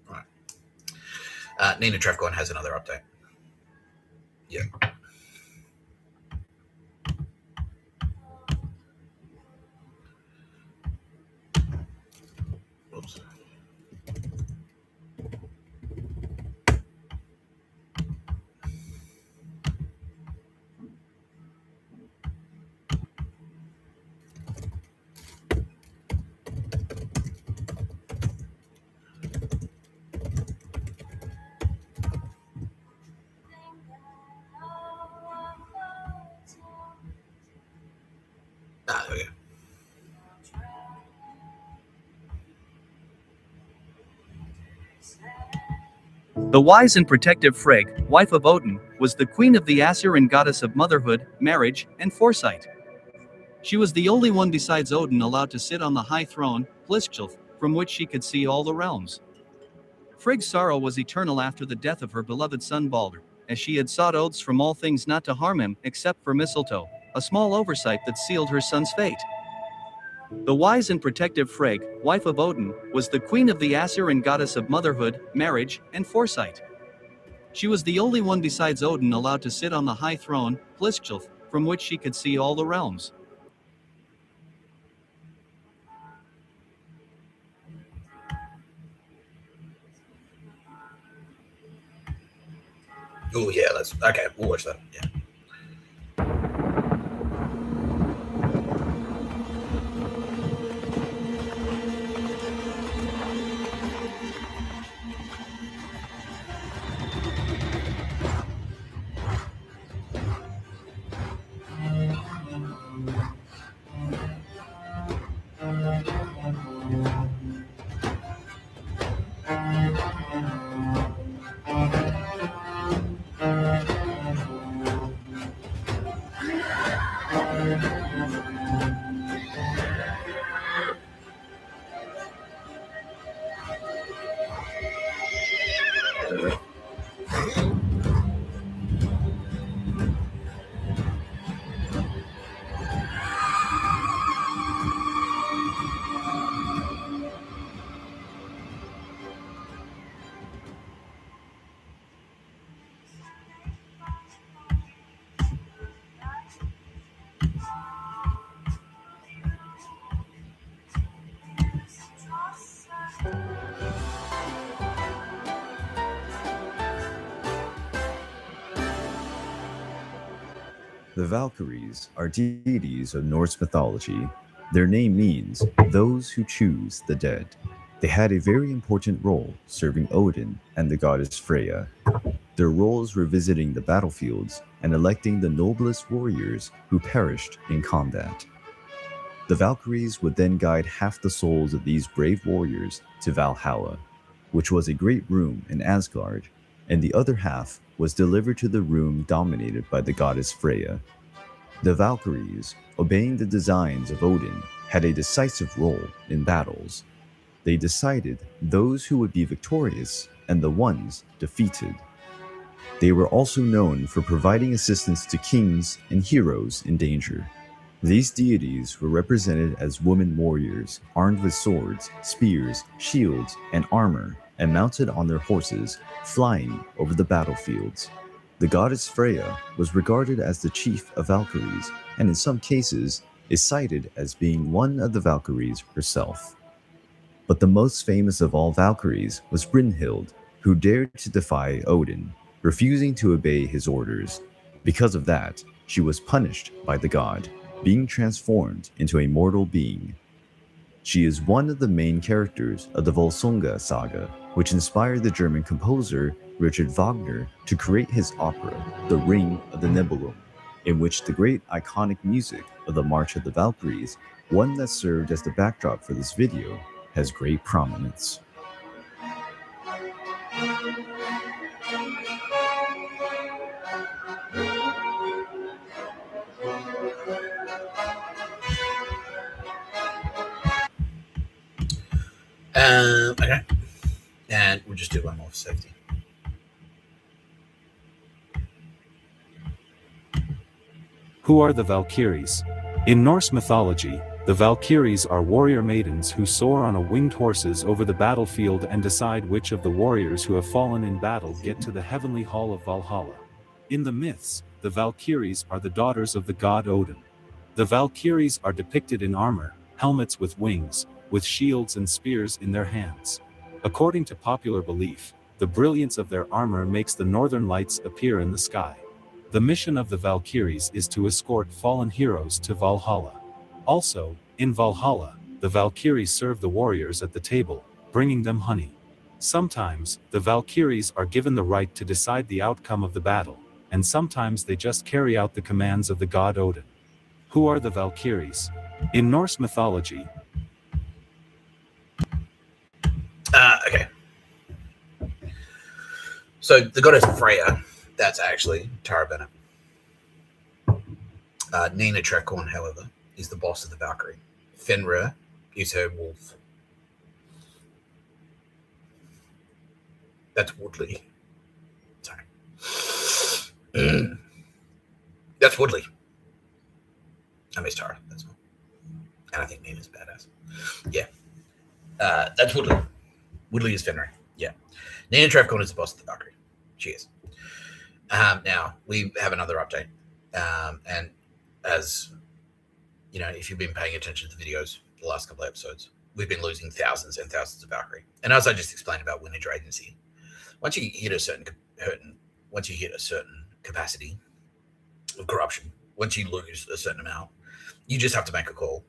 S1: Right. Nina Trefcorn has another update. Yeah. Oops.
S6: The wise and protective Frigg, wife of Odin, was the queen of the Aesir and goddess of motherhood, marriage, and foresight. She was the only one besides Odin allowed to sit on the high throne, Pliskjolf, from which she could see all the realms. Frigg's sorrow was eternal after the death of her beloved son Balder, as she had sought oaths from all things not to harm him except for mistletoe, a small oversight that sealed her son's fate. The wise and protective Frigg, wife of Odin, was the queen of the Aesir and goddess of motherhood, marriage, and foresight. She was the only one besides Odin allowed to sit on the high throne, Pliskjolf, from which she could see all the realms.
S1: Oh yeah, okay. We'll watch that. Yeah.
S7: The Valkyries are deities of Norse mythology. Their name means those who choose the dead. They had a very important role serving Odin and the goddess Freya. Their roles were visiting the battlefields and electing the noblest warriors who perished in combat. The Valkyries would then guide half the souls of these brave warriors to Valhalla, which was a great room in Asgard, and the other half was delivered to the room dominated by the goddess Freya. The Valkyries, obeying the designs of Odin, had a decisive role in battles. They decided those who would be victorious and the ones defeated. They were also known for providing assistance to kings and heroes in danger. These deities were represented as women warriors, armed with swords, spears, shields, and armor, and mounted on their horses, flying over the battlefields. The goddess Freya was regarded as the chief of Valkyries, and in some cases is cited as being one of the Valkyries herself. But the most famous of all Valkyries was Brynhild, who dared to defy Odin, refusing to obey his orders. Because of that, she was punished by the god, being transformed into a mortal being. She is one of the main characters of the Volsunga saga, which inspired the German composer Richard Wagner to create his opera, The Ring of the Nibelung, in which the great iconic music of the March of the Valkyries, one that served as the backdrop for this video, has great prominence.
S1: Okay. And we'll just do one more for safety.
S8: Who are the Valkyries? In Norse mythology, the Valkyries are warrior maidens who soar on winged horses over the battlefield and decide which of the warriors who have fallen in battle get to the heavenly hall of Valhalla. In the myths, the Valkyries are the daughters of the god Odin. The Valkyries are depicted in armor, helmets with wings, with shields and spears in their hands. According to popular belief, the brilliance of their armor makes the northern lights appear in the sky. The mission of the Valkyries is to escort fallen heroes to Valhalla. Also, in Valhalla, the Valkyries serve the warriors at the table, bringing them honey. Sometimes, the Valkyries are given the right to decide the outcome of the battle, and sometimes they just carry out the commands of the god Odin. Who are the Valkyries? In Norse mythology,
S1: Okay. So the goddess Freya, that's actually Tara Bennett. Nina Trecorn, however, is the boss of the Valkyrie. Fenrir is her wolf. That's Woodley. Sorry. That's Woodley. I miss Tara. That's all. And I think Nina's badass. Yeah. That's Woodley. Woodley is Fenrir. Yeah. Nina Trecorn is the boss of the Valkyrie. She is. Now, we have another update. And as you know, if you've been paying attention to the videos the last couple of episodes, we've been losing thousands and thousands of Valkyrie. And as I just explained about Winitja Agency, once you hit a certain capacity of corruption, once you lose a certain amount, you just have to make a call.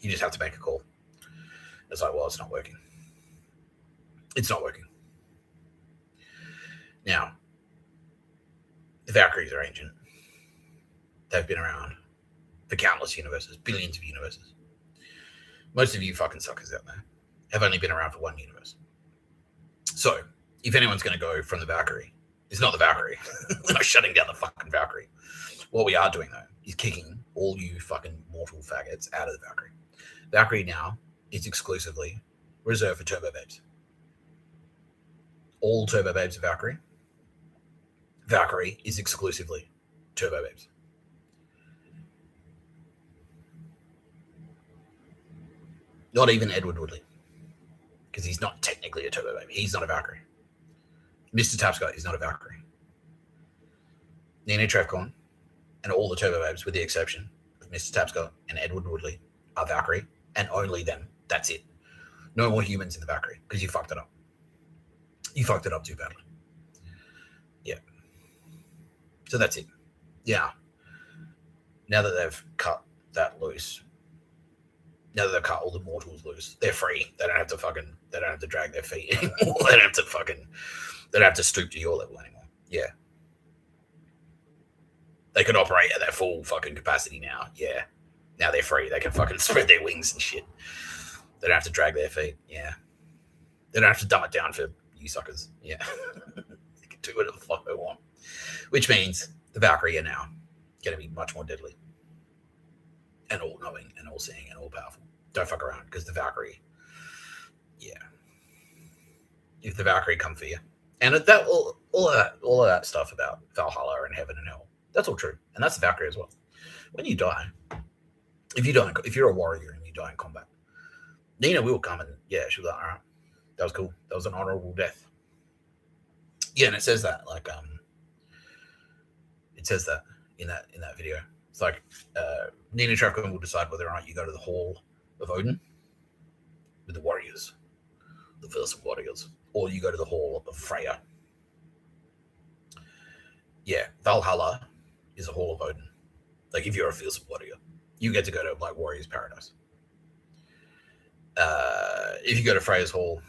S1: You just have to make a call. It's like, well, it's not working. It's not working. Now, the Valkyries are ancient. They've been around for countless universes, billions of universes. Most of you fucking suckers out there have only been around for one universe. So, if anyone's going to go from the Valkyrie, it's not the Valkyrie. We're not shutting down the fucking Valkyrie. What we are doing, though, is kicking all you fucking mortal faggots out of the Valkyrie. Valkyrie now is exclusively reserved for Turbo Babes. All Turbo Babes are Valkyrie. Valkyrie is exclusively Turbo Babes. Not even Edward Woodley, because he's not technically a Turbo Babe. He's not a Valkyrie. Mr. Tapscott is not a Valkyrie. Nina Trecorn and all the Turbo Babes, with the exception of Mr. Tapscott and Edward Woodley, are Valkyrie, and only them. That's it. No more humans in the Valkyrie, because you fucked it up. You fucked it up too badly. Yeah. So that's it. Yeah. Now that they've cut that loose, now that they've cut all the mortals loose, they're free. They don't have to drag their feet anymore. They don't have to stoop to your level anymore. Yeah. They can operate at their full fucking capacity now. Yeah. Now they're free. They can fucking spread their wings and shit. They don't have to drag their feet. Yeah. They don't have to dumb it down for you suckers. Yeah. They can do whatever the fuck they want. Which means the Valkyrie are now going to be much more deadly. And all-knowing and all-seeing and all-powerful. Don't fuck around, because the Valkyrie, yeah. If the Valkyrie come for you, and that all of that stuff about Valhalla and heaven and hell, that's all true, and that's the Valkyrie as well. When you die, if you're a warrior and you die in combat, Nina will come and she'll be like, all right, that was cool, that was an honorable death. Yeah, and it says that in that video. It's like Nina Trecorn will decide whether or not you go to the Hall of Odin with the warriors, the fearsome warriors, or you go to the Hall of Freya. Yeah, Valhalla is a Hall of Odin. Like, if you're a fearsome warrior, you get to go to like Warrior's Paradise. If you go to Freya's Hall,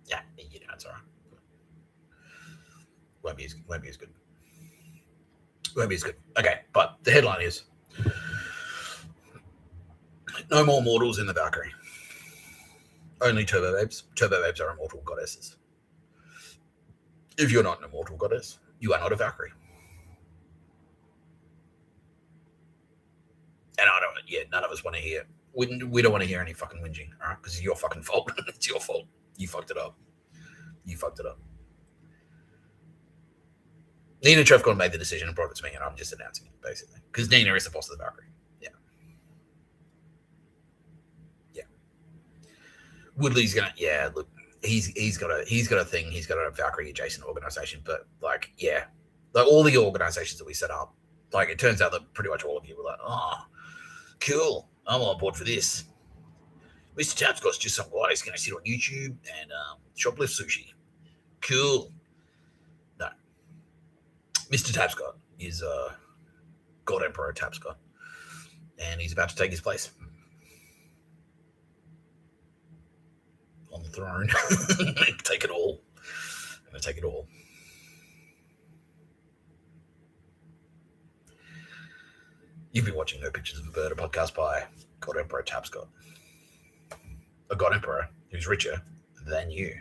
S1: yeah, it's all right. Won't be as good. Won't be as good. Okay, but the headline is no more mortals in the Valkyrie. Only Turbo Babes. Turbo Babes are immortal goddesses. If you're not an immortal goddess, you are not a Valkyrie. And none of us want to hear. We don't want to hear any fucking whinging, all right? Because it's your fucking fault. It's your fault. You fucked it up. Nina Trecorn made the decision and brought it to me, and I'm just announcing it, basically. Because Nina is the boss of the Valkyrie. Yeah. Woodley's gonna, look, he's got a thing, he's got a Valkyrie adjacent organization, but like all the organizations that we set up, like, it turns out that pretty much all of you were like, oh, cool, I'm on board for this. Mr. Tapscott's just some guy who's gonna sit on YouTube and shoplift sushi. Cool. No. Mr. Tapscott is God Emperor Tapscott, and he's about to take his place on the throne. Take it all. I'm going to take it all. You've been watching No Pictures of a Bird, a podcast by God Emperor Tapscott. A God Emperor who's richer than than you.